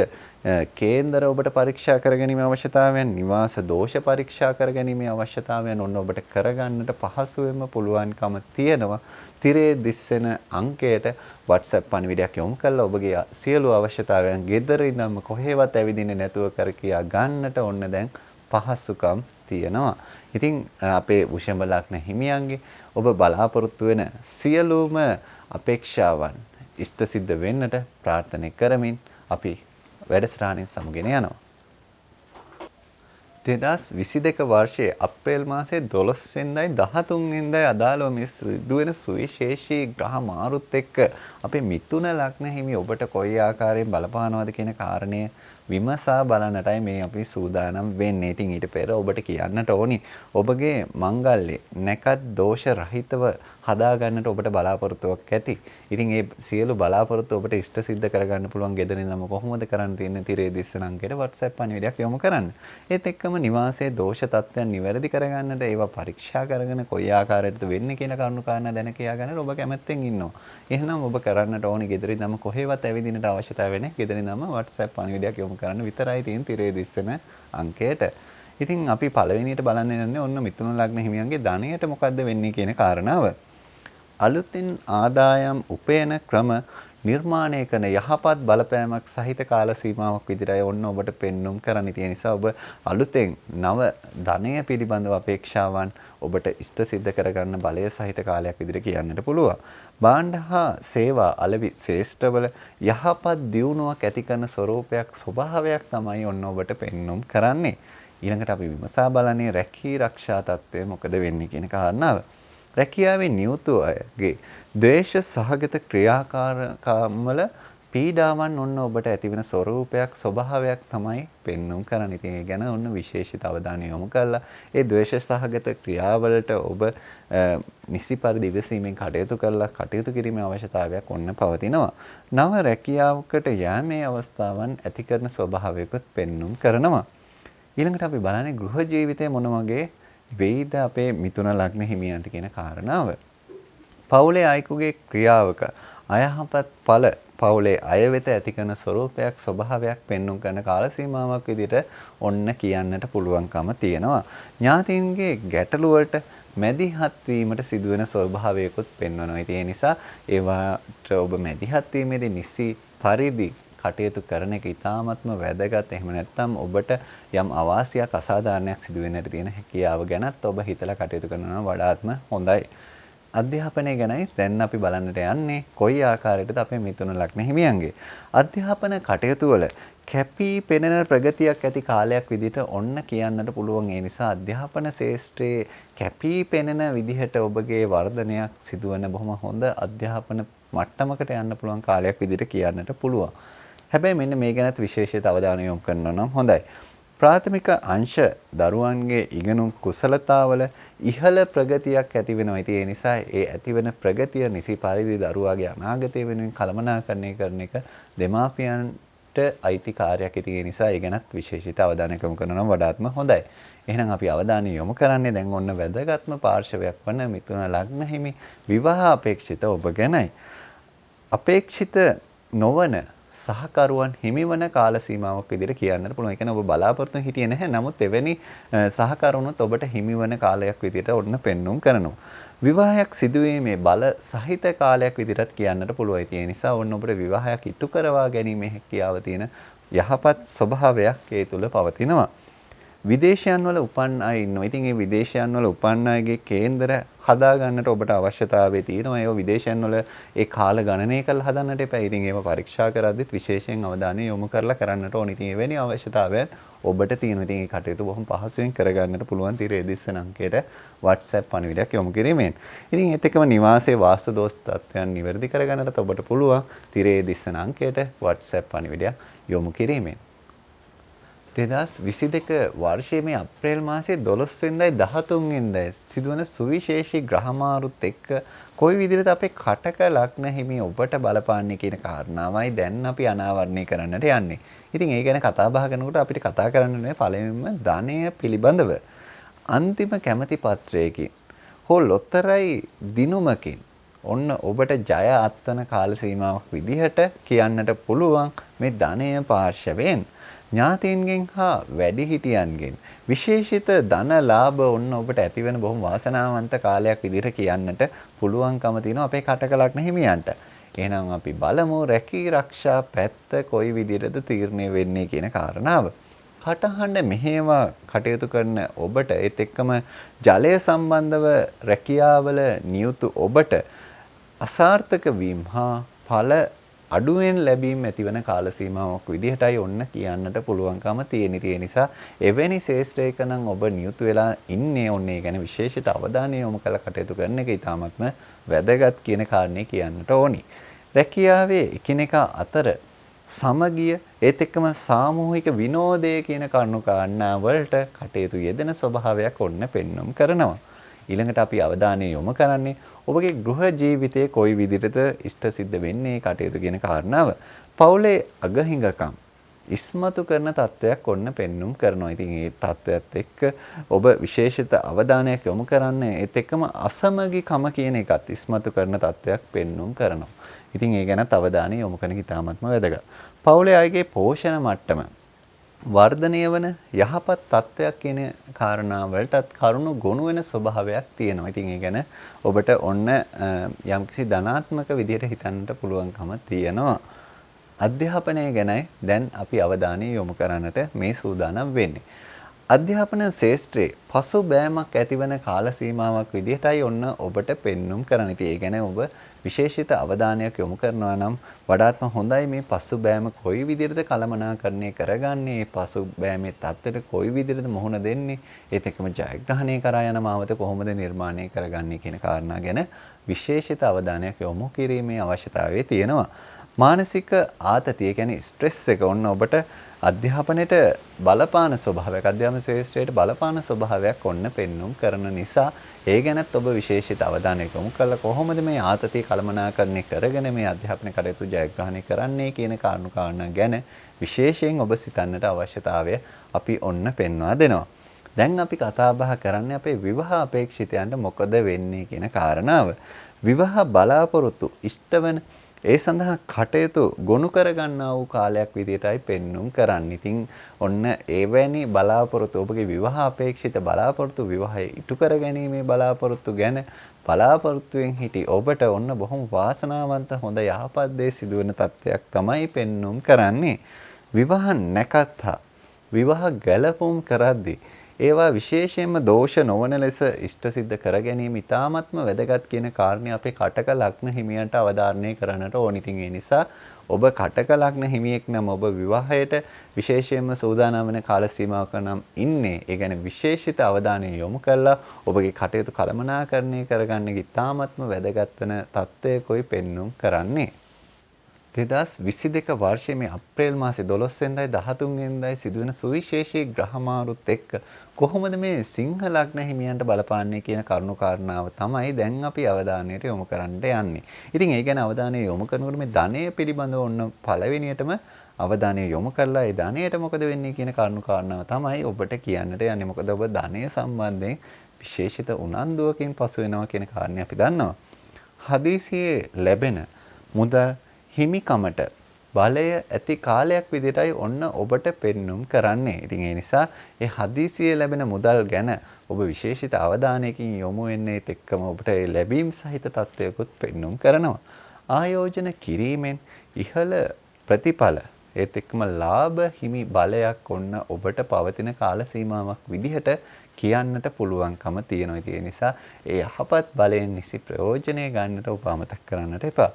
කේන්දර ඔබට පරීක්ෂා කරගැනීමේ අවශ්‍යතාවයන් නිවාස දෝෂ පරීක්ෂා කරගැනීමේ අවශ්‍යතාවයන් ඔන්න ඔබට කරගන්නට පහසුවෙන්ම පුළුවන්කම තියෙනවා. තිරේ දිස්සෙන අංකයට WhatsApp පණිවිඩයක් යොමු කරලා ඔබගේ සියලු අවශ්‍යතාවයන් ගෙදර ඉඳන්ම කොහෙවත් ඇවිදින්නේ නැතුව කර කියා ගන්නට ඔන්න දැන් පහසුකම් තියෙනවා. ඉතින් අපේ වෘෂභ ලග්න හිමියන්ගේ ඔබ බලාපොරොත්තු වෙන සියලුම අපේක්ෂාවන් ඉෂ්ට සිද්ධ වෙන්නට ප්‍රාර්ථනා කරමින් අපි වැඩසටහනින් සමුගෙන යනවා. 2022 වර්ෂයේ අප්‍රේල් මාසයේ 12 වෙනිදායි 13 වෙනිදායි අදාළව මේ සිදුවෙන සුවිශේෂී ග්‍රහ මාරුත් එක්ක අපේ මිථුන ලග්න හිමි ඔබට කොයි ආකාරයෙන් බලපානවද කියන කාරණය විමසා බලන්නටයි මේ අපි සූදානම් වෙන්නේ. ඉතින් ඊට පෙර ඔබට කියන්නට ඕනි ඔබගේ මංගල්‍ය නැකත් දෝෂ රහිතව හදා ගන්නට ඔබට බලාපොරොත්තුවක් ඇති. ඉතින් ඒ සියලු බලාපොරොත්තු ඔබට ඉෂ්ට සිද්ධ කරගන්න පුළුවන් ගෙදරින්ම කොහොමද කරන්න තියෙන්නේ? තිරේ දිස්සන අංකයට WhatsApp පණිවිඩයක් යොමු කරන්න. ඒත් එක්කම නිවාසයේ දෝෂ තත්ත්වයන් නිවැරදි කරගන්නට ඒවා පරීක්ෂා කරගෙන කොයි ආකාරයකටද වෙන්නේ කියන කරුණු කාරණා දැන කියා ගන්න ඔබ කැමැත්තෙන් ඉන්නවා. එහෙනම් ඔබ කරන්නට ඕනි ගෙදරින්ම කොහෙවත් ඇවිදින්නට අවශ්‍යතාවය නැහැ. ගෙදරින්ම WhatsApp පණිවිඩයක් යොමු කරන්න විතරයි තියෙන තිරේ දිස්සන අංකයට. ඉතින් අපි පළවෙනියට බලන්න යන්නේ ඔන්න මිථුන ලග්න හිමියන්ගේ ධනයට මොකද්ද වෙන්නේ කියන කාරණාව. අලුතින් ආදායම් උපයන ක්‍රම නිර්මාණය කරන යහපත් බලපෑමක් සහිත කාල සීමාවක් විදිහටයි ඔන්න ඔබට පෙන්눔 කරන්න තියෙන නිසා ඔබ අලුතෙන් නව ධනය පිළිබඳව අපේක්ෂාවන් ඔබට ඉෂ්ට සිද්ධ කරගන්න බලය සහිත කාලයක් විදිහට කියන්නට පුළුවන්. භාණ්ඩ හා සේවා අලෙවි ශ්‍රේෂ්ඨවල යහපත් දියුණුවක් ඇති කරන ස්වરૂපයක් ස්වභාවයක් තමයි ඔන්න ඔබට පෙන්눔 කරන්නේ. ඊළඟට අපි විමසා බලන්නේ රැකී ආරක්ෂා තත්ත්වය මොකද වෙන්නේ කියන කාරණාව. රැකියාවේ නියුතු අයගේ ද්වේෂ සහගත ක්‍රියාකාරකම්වල පීඩාවන් ඔන්න ඔබට ඇතිවෙන ස්වરૂපයක් ස්වභාවයක් තමයි පෙන්눔 කරන්නේ. ඉතින් ඒ ගැන ඔන්න විශේෂිත අවධානය යොමු කරලා ඒ ද්වේෂ සහගත ක්‍රියාවලට ඔබ නිසි පරිදි ඉවසීමෙන් කටයුතු කරලා කටයුතු කිරීමේ අවශ්‍යතාවයක් ඔන්න පවතිනවා. නව රැකියාවකට යෑමේ අවස්ථාවන් ඇති කරන ස්වභාවයකුත් පෙන්눔 කරනවා. ඊළඟට අපි බලන්නේ ගෘහ ජීවිතය මොන වගේ වෙයිද අපේ මිථුන ලග්න හිමියන්ට කියන කාරණාව. පවුලේ අයෙකුගේ ක්‍රියාවක අයහපත් ඵල පවුලේ අය වෙත ඇති කරන ස්වરૂපයක් ස්වභාවයක් පෙන්눔 කරන කාල සීමාවක් විදිහට ඔන්න කියන්නට පුළුවන්කම තියෙනවා. ඥාතීන්ගේ ගැටලු වලට මැදිහත් වීමට සිදුවෙන ස්වභාවයකුත් පෙන්වනවා. ඒ නිසා ඒවට ඔබ මැදිහත් වීමේදී නිසි පරිදි කටයුතු කරන එක ඉතාමත්ම වැදගත්. එහෙම නැත්නම් ඔබට යම් අවාසියක් අසාධාරණයක් සිදු වෙන්නට තියෙන හැකියාව ගැනත් ඔබ හිතලා කටයුතු කරනවා වඩාත්ම හොඳයි. අධ්‍යාපනය ගැනයි දැන් අපි බලන්නට යන්නේ කොයි ආකාරයකටද අපේ මිථුන ලග්න හිමියන්ගේ අධ්‍යාපන කටයුතු වල කැපී පෙනෙන ප්‍රගතියක් ඇති කාලයක් විදිහට ඔන්න කියන්නට පුළුවන්. ඒ නිසා අධ්‍යාපන ශාස්ත්‍රයේ කැපී පෙනෙන විදිහට ඔබගේ වර්ධනයක් සිදුවන බොහොම හොඳ අධ්‍යාපන මට්ටමකට යන්න පුළුවන් කාලයක් විදිහට කියන්නට පුළුවන්. හැබැයි මෙන්න මේ ගැනත් විශේෂිත අවධානය යොමු කරනවා නම් හොඳයි. ප්‍රාථමික අංශ දරුවන්ගේ ඉගෙනුම් කුසලතාවල ඉහළ ප්‍රගතියක් ඇති වෙනවා. ඉතින් ඒ නිසා ඒ ඇතිවෙන ප්‍රගතිය නිසි පරිදි දරුවාගේ අනාගතය වෙනුවෙන් කළමනාකරණය කරන එක දෙමාපියන්ට අයිති කාර්යයක්. ඉතින් ඒ නිසා ඒ ගැනත් විශේෂිත අවධානය යොමු කරනවා නම් වඩාත්ම හොඳයි. එහෙනම් අපි අවධානය යොමු කරන්නේ දැන් ඔන්න වැදගත්ම පාර්ශවයක් වන මිථුන ලග්න හිමි විවාහ අපේක්ෂිත ඔබ ගැනයි. අපේක්ෂිත නොවන සහකරුවන් හිමිවන කාල සීමාවක් විදිහට කියන්නට පුළුවන්. ඒ කියන්නේ ඔබ බලාපොරොත්තු හිටියේ නැහැ. නමුත් එවැනි සහකරුණුත් ඔබට හිමිවන කාලයක් විදිහට ඔන්න පෙන්눔 කරනවා. විවාහයක් සිදුවීමේ බල සහිත කාලයක් විදිහට කියන්නට පුළුවන්. ඒ නිසා ඔන්න ඔබට විවාහයක් ඉටු කරවා ගැනීමේ හැකියාව තියෙන යහපත් ස්වභාවයක් ඒ තුල පවතිනවා. විදේශයන් වල උපන් අය ඉන්නවා. ඉතින් මේ විදේශයන් වල උපන් අයගේ කේන්දර හදා ගන්නට ඔබට අවශ්‍යතාවය තියෙනවා. ඒව විදේශයන් වල ඒ කාල ගණනය කරලා හදන්නට එපා. ඉතින් ඒව පරීක්ෂා කරද්දිත් විශේෂයෙන් අවධානය යොමු කරලා කරන්නට ඕනේ. ඉතින් එවැනි අවශ්‍යතාවයන් ඔබට තියෙනවා. ඉතින් මේ කටයුතු බොහොම පහසුවෙන් කරගන්නට පුළුවන් තිරේ දිස්සන අංකයට WhatsApp පණිවිඩයක් යොමු කිරීමෙන්. ඉතින් ඒත් එක්කම නිවාසයේ වාස්තු දෝෂ තත්ත්වයන් නිවැරදි කරගන්නට ඔබට පුළුවන් තිරේ දිස්සන අංකයට WhatsApp පණිවිඩයක් යොමු කිරීමෙන්. 2022 වර්ෂයේ මේ අප්‍රේල් මාසයේ 12 වෙනිදායි 13 වෙනිදායි සිදුවන සුවිශේෂී ග්‍රහමාරුත් එක්ක කොයි විදිහට අපේ කටක ලග්න හිමි ඔබට බලපාන්නේ කියන කාරණාවයි දැන් අපි අනාවරණය කරන්නට යන්නේ. ඉතින් ඒ ගැන කතා බහ කරනකොට අපිට කතා කරන්න ඕනේ පළවෙනිම ධනය පිළිබඳව. අන්තිම කැමැති පත්‍රයකින් හෝ ලොතරැයි දිනුමකින් ඔන්න ඔබට ජය අත්වන කාල සීමාවක් විදිහට කියන්නට පුළුවන් මේ ධනය පාර්ශවයෙන්. ඥාතීන්ගෙන් හා වැඩිහිටියන්ගෙන් විශේෂිත ධන ලාභ ඔන්න ඔබට ඇතිවෙන බොහොම වාසනාවන්ත කාලයක් විදිහට කියන්නට පුළුවන්කම තියෙනවා අපේ කටක ලග්න හිමියන්ට. එහෙනම් අපි බලමු රැකී ආරක්ෂා පැත්ත කොයි විදිහටද තීරණය වෙන්නේ කියන කාරණාව. කටහඬ මෙහෙම කටයුතු කරන ඔබට ඒත් එක්කම ජලය සම්බන්ධව රැකියාවල නියුතු ඔබට අසාර්ථක වීම හා ඵල අඩුවෙන් ලැබීම ඇතිවන කාල සීමාවක් විදිහටයි ඔන්න කියන්නට පුළුවන්කම තියෙන. ඒ නිසා එවැනි ශේෂ්ත්‍රයක නම් ඔබ නියුතු වෙලා ඉන්නේ ඔන්න ඒ ගැන විශේෂිත අවධානය යොමු කරලා කටයුතු කරන එක ඉතාමත්ම වැදගත් කියන කාරණේ කියන්නට ඕනි. රැකියාවේ එකිනෙකා අතර සමගිය ඒත් එක්කම සාමූහික විනෝදය කියන කරුණු කාරණා වලට කටයුතු යෙදෙන ස්වභාවයක් ඔන්න පෙන්වම් කරනවා. ඊළඟට අපි අවධානය යොමු කරන්නේ ඔබගේ ගෘහ ජීවිතයේ කොයි විදිහටද ඉෂ්ට සිද්ධ වෙන්නේ කටයුතු කියන කාරණාව. පවුලේ අගහිඟකම් ඉස්මතු කරන තත්වයක් ඔන්න පෙන්눔 කරනවා. ඉතින් මේ තත්වයට එක්ක ඔබ විශේෂිත අවධානයක් යොමු කරන්නේ ඒත් එක්කම අසමගිකම කියන එකත් ඉස්මතු කරන තත්වයක් පෙන්눔 කරනවා. ඉතින් ඒ ගැනත් අවධානය යොමු කරන එක ඉතාමත්ම වැදගත්. පවුලේ අයගේ පෝෂණ මට්ටම වර්ධනය වන යහපත් තත්ත්වයක් කියන කාරණාවලටත් කරුණු ගොනු වෙන ස්වභාවයක් තියෙනවා. ඉතින් ඒ ගැන ඔබට ඔන්න යම්කිසි ධනාත්මක විදිහට හිතන්නට පුළුවන්කම තියෙනවා. අධ්‍යාපනය ගැනයි දැන් අපි අවධානය යොමු කරන්නට මේ සූදානම් වෙන්නේ. අධ්‍යාපන ශාස්ත්‍රයේ පසුබෑමක් ඇතිවන කාල සීමාවක් විදිහටයි ඔන්න ඔබට පෙන්눔 කරන්න. ඉතින් ඒ ගැන ඔබ විශේෂිත අවධානයක් යොමු කරනවා නම් වඩාත්ම හොඳයි. මේ පසුබෑම කොයි විදිහටද කළමනාකරණය කරගන්නේ, මේ පසුබෑමේ තත්ත්වයට කොයි විදිහටද මුහුණ දෙන්නේ, ඒත් එක්කම ජයග්‍රහණය කරා යන මාවත කොහොමද නිර්මාණය කරගන්නේ කියන කාරණා ගැන විශේෂිත අවධානයක් යොමු කිරීමේ අවශ්‍යතාවය තියෙනවා. මානසික ආතතිය කියන්නේ ස්ට්‍රෙස් එක ඔන්න ඔබට අධ්‍යාපනයේට බලපාන ස්වභාවයක්, අධ්‍යාපන ශ්‍රේෂ්ඨයට බලපාන ස්වභාවයක් ඔන්න පෙන්눔 කරන නිසා ඒ ගැනත් ඔබ විශේෂිත අවධානයක් යොමු කළා. කොහොමද මේ ආතතිය කළමනාකරණය කරගෙන මේ අධ්‍යාපන කටයුතු ජයග්‍රහණය කරන්නේ කියන කාරණා ගැන විශේෂයෙන් ඔබ සිතන්නට අවශ්‍යතාවය අපි ඔන්න පෙන්වා දෙනවා. දැන් අපි කතා බහ කරන්නේ අපේ විවාහ අපේක්ෂිතයන්ට මොකද වෙන්නේ කියන කාරණාව. විවාහ බලාපොරොත්තු ඉෂ්ටවන ඒ සඳහා කටයුතු ගොනු කරගන්නා වූ කාලයක් විදිහටයි පෙන්눔 කරන්නේ. ඉතින් ඔන්න එවැනි බලාපොරොත්තු ඔබගේ විවාහ අපේක්ෂිත බලාපොරොත්තු විවාහය ඉටු කර ගැනීමේ බලාපොරොත්තු ගැන බලාපොරොත්තුෙන් හිටි ඔබට ඔන්න බොහොම වාසනාවන්ත හොඳ යහපත් දේ සිදුවෙන තත්ත්වයක් තමයි පෙන්눔 කරන්නේ. විවාහ නැකත්තා විවාහ ගැලපුම් කරද්දී ඒවා විශේෂයෙන්ම දෝෂ නොවන ලෙස ඉෂ්ට සිද්ධ කර ගැනීම ඉතාමත්ම වැදගත් කියන කාරණේ අපේ කටක ලග්න හිමියන්ට අවධාරණය කරන්නට ඕනි. ඉතින් ඒ නිසා ඔබ කටක ලග්න හිමියෙක් නම් ඔබ විවාහයට විශේෂයෙන්ම සූදානම් වෙන කාල සීමාවක නම් ඉන්නේ. ඒ කියන්නේ විශේෂිත අවධානය යොමු කරලා ඔබගේ කටයුතු කළමනාකරණය කරගන්න ඉතාමත්ම වැදගත් වෙන තත්ත්වයකයි පෙන්눔 කරන්නේ. 2022 වර්ෂයේ මේ අප්‍රේල් මාසේ 12 වෙනිදායි 13 වෙනිදායි සිදුවෙන සුවිශේෂී ග්‍රහ මාරුත් එක්ක කොහොමද මේ සිංහ ලග්න හිමියන්ට බලපාන්නේ කියන කරුණු කාරණාව තමයි දැන් අපි අවධානයට යොමු කරන්න යන්නේ. ඉතින් ඒ ගැන අවධානය යොමු කරනකොට මේ ධනය පිළිබඳව ඔන්න පළවෙනියටම අවධානය යොමු කරලා ඒ ධනයට මොකද වෙන්නේ කියන කරුණු කාරණාව තමයි ඔබට කියන්නට යන්නේ. මොකද ඔබ ධනය සම්බන්ධයෙන් විශේෂිත උනන්දුවකින් පසු වෙනවා කියන කාරණේ අපි දන්නවා. හදිසියේ ලැබෙන මුදල් හිමිකමට බලය ඇති කාලයක් විදිහටයි ඔන්න ඔබට පෙන්눔 කරන්නේ. ඉතින් ඒ නිසා ඒ හදිසියේ ලැබෙන මුදල් ගැන ඔබ විශේෂිත අවධානයකින් යොමු වෙන්නේ එක්කම ඔබට ඒ ලැබීම් සහිත තත්ත්වයකුත් පෙන්눔 කරනවා. ආයෝජන කිරීමෙන් ඉහළ ප්‍රතිඵල ඒත් එක්කම ලාභ හිමි බලයක් ඔන්න ඔබට පවතින කාල සීමාවක් විදිහට කියන්නට පුළුවන්කම තියෙනවා. ඒ නිසා ඒ යහපත් බලයෙන් නිසි ප්‍රයෝජනය ගන්නට ඔබ අමතක කරන්නට එපා.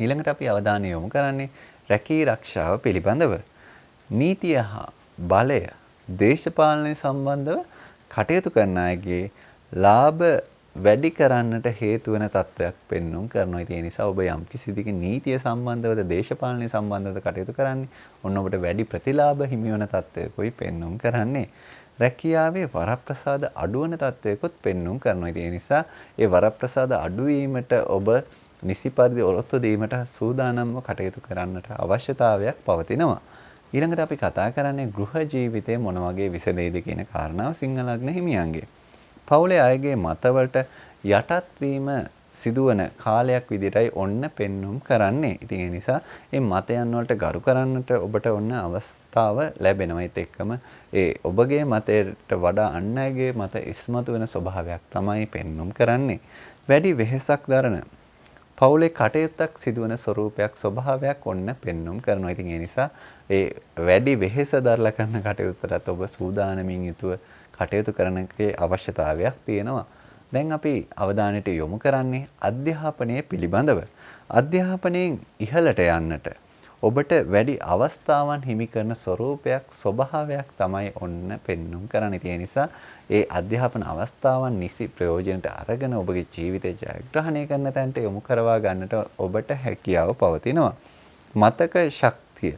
ඊළඟට අපි අවධානය යොමු කරන්නේ රැකී ආරක්ෂාව පිළිබඳව. නීතිය හා බලය දේශපාලනය සම්බන්ධව කටයුතු කරන අයගේ ලාභ වැඩි කරන්නට හේතු වෙන තත්ත්වයක් පෙන්눔 කරනවා. ඒ නිසා ඔබ යම් කිසි දිග නීතිය සම්බන්ධවද දේශපාලනය සම්බන්ධවද කටයුතු කරන්නේ ඔන්න ඔබට වැඩි ප්‍රතිලාභ හිමි වෙන තත්ත්වයකයි පෙන්눔 කරන්නේ. රැකියාවේ වරප්‍රසාද අඩු වෙන තත්ත්වයකොත් පෙන්눔 කරනවා. ඒ නිසා ඒ වරප්‍රසාද අඩු වීමට ඔබ නිසි පරිදි ඔරොත්තු දීමට සූදානම්ව කටයුතු කරන්නට අවශ්‍යතාවයක් පවතිනවා. ඊළඟට අපි කතා කරන්නේ ගෘහ ජීවිතයේ මොන වගේ විසඳෙයිද කියන කාරණාව සිංහ ලග්න හිමියන්ගේ. පවුලේ අයගේ මතවලට යටත් වීම සිදුවන කාලයක් විදිහටයි ඔන්න පෙන්눔 කරන්නේ. ඉතින් ඒ නිසා මේ මතයන් වලට ගරු කරන්නට ඔබට ඔන්න අවස්ථාව ලැබෙනවා. ඒත් එක්කම ඒ ඔබගේ මතයට වඩා අන් අයගේ මත ඉස්මතු වෙන ස්වභාවයක් තමයි පෙන්눔 කරන්නේ. වැඩි වෙහෙසක් දරන පවුලේ කටයුත්තක් සිදුවන ස්වරූපයක් ස්වභාවයක් ඔන්න පෙන්눔 කරනවා. ඉතින් ඒ නිසා ඒ වැඩි වෙහෙස දරලා කරන කටයුත්තට ඔබ සූදානමින් යුතුව කටයුතු කරන්නගේ අවශ්‍යතාවයක් තියෙනවා. දැන් අපි අවධානයට යොමු කරන්නේ අධ්‍යාපනය පිළිබඳව. අධ්‍යාපනයෙන් ඉහළට යන්නට ඔබට වැඩි අවස්ථාවන් හිමි කරන ස්වරූපයක් ස්වභාවයක් තමයි ඔන්න පෙන්눔 කරන්නේ. ඒ නිසා ඒ අධ්‍යාපන අවස්ථාවන් නිසි ප්‍රයෝජනට අරගෙන ඔබගේ ජීවිතය ජයග්‍රහණය කරන තැනට යොමු කරවා ගන්නට ඔබට හැකියාව පවතිනවා. මතක ශක්තිය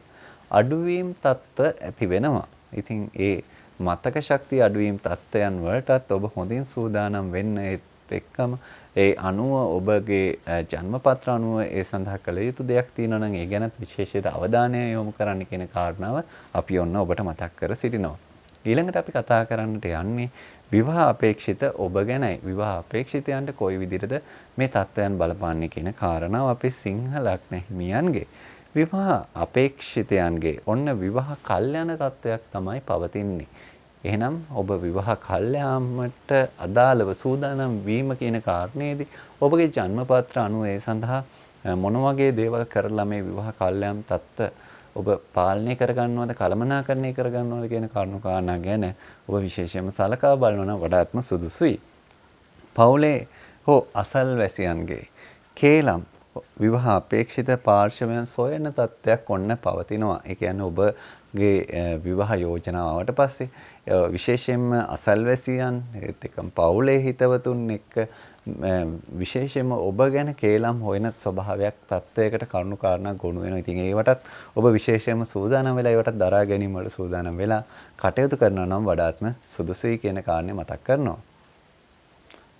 අඩුවීම් තත්ත්ව ඇති වෙනවා. ඉතින් ඒ මතක ශක්තිය අඩුවීම් තත්ත්වයන් වලටත් ඔබ හොඳින් සූදානම් වෙන්න එක්කම ඒ අනුව ඔබගේ ජන්මපත්‍ර අනුව ඒ සඳහා කළ යුතු දෙයක් තියෙනවා නම් ඒ ගැන විශේෂිත අවධානය යොමු කරන්න කියන කාරණාව අපි ඔන්න ඔබට මතක් කර සිටිනවා. ඊළඟට අපි කතා කරන්නට යන්නේ විවාහ අපේක්ෂිත ඔබ ගැනයි. විවාහ අපේක්ෂිතයන්ට කොයි විදිහටද මේ තත්ත්වයන් බලපාන්නේ කියන කාරණාව අපේ සිංහ ලග්න හිමියන්ගේ. විවාහ අපේක්ෂිතයන්ගේ ඔන්න විවාහ කල්යන තත්වයක් තමයි පවතින්නේ. එහෙනම් ඔබ විවාහ කල්යාමට අදාළව සූදානම් වීම කියන කාරණේදී ඔබගේ ජන්මපත්‍ර අනුව ඒ සඳහා මොන වගේ දේවල් කරලා මේ විවාහ කල්යාම් තත්ත්ව ඔබ පාලනය කරගන්නවද කළමනාකරණය කරගන්නවද කියන කරුණු කාරණා ගැන ඔබ විශේෂයෙන්ම සලකා බලනවා නම් වඩාත්ම සුදුසුයි. පවුලේ හෝ අසල්වැසියන්ගේ කේලම් විවාහ අපේක්ෂිත පාර්ශවයන් සොයන තත්ත්වයක් ඔන්න පවතිනවා. ඒ කියන්නේ ඔබගේ විවාහ යෝජනාවට පස්සේ විශේෂයෙන්ම අසල්වැසියන් ඒත් එක්කම පවුලේ හිතවතුන් එක්ක විශේෂයෙන්ම ඔබ ගැන කේලම් හොයන ස්වභාවයක් තත්ත්වයකට කරුණු කාරණා ගොනු වෙනවා. ඉතින් ඒවටත් ඔබ විශේෂයෙන්ම සූදානම් වෙලා ඒවට දරා ගැනීම වල සූදානම් වෙලා කටයුතු කරනවා නම් වඩාත්ම සුදුසුයි කියන කාරණේ මතක් කරනවා.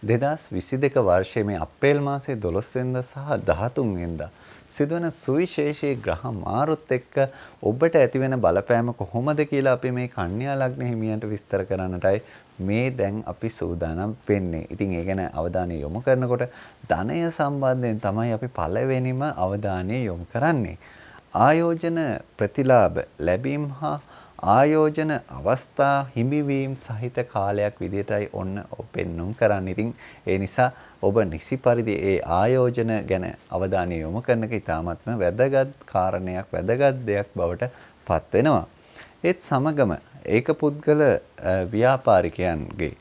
2022 වර්ෂයේ මේ අප්‍රේල් මාසයේ 12 වෙනිදා සහ 13 වෙනිදා සිදුවන සුවිශේෂී ග්‍රහ මාරුත් එක්ක ඔබට ඇතිවෙන බලපෑම කොහොමද කියලා අපි මේ කන්‍යා ලග්න හිමියන්ට විස්තර කරන්නටයි මේ දැන් අපි සූදානම් වෙන්නේ. ඉතින් ඒ ගැන අවධානය යොමු කරනකොට ධනය සම්බන්ධයෙන් තමයි අපි පළවෙනිම අවධානය යොමු කරන්නේ. ආයෝජන ප්‍රතිලාභ ලැබීම හා ආයෝජන අවස්ථා හිමිවීම සහිත කාලයක් විදිහටයි ඔන්න පෙන්눔 කරන්නේ. ඉතින් ඒ නිසා ඔබ නිසි පරිදි ඒ ආයෝජන ගැන අවධානය යොමු කරන එක ඉතාමත්ම වැදගත් කාරණයක් වැදගත් දෙයක් බවට පත් වෙනවා. ඒත් සමගම ඒක පුද්ගල ව්‍යාපාරිකයන්ගේ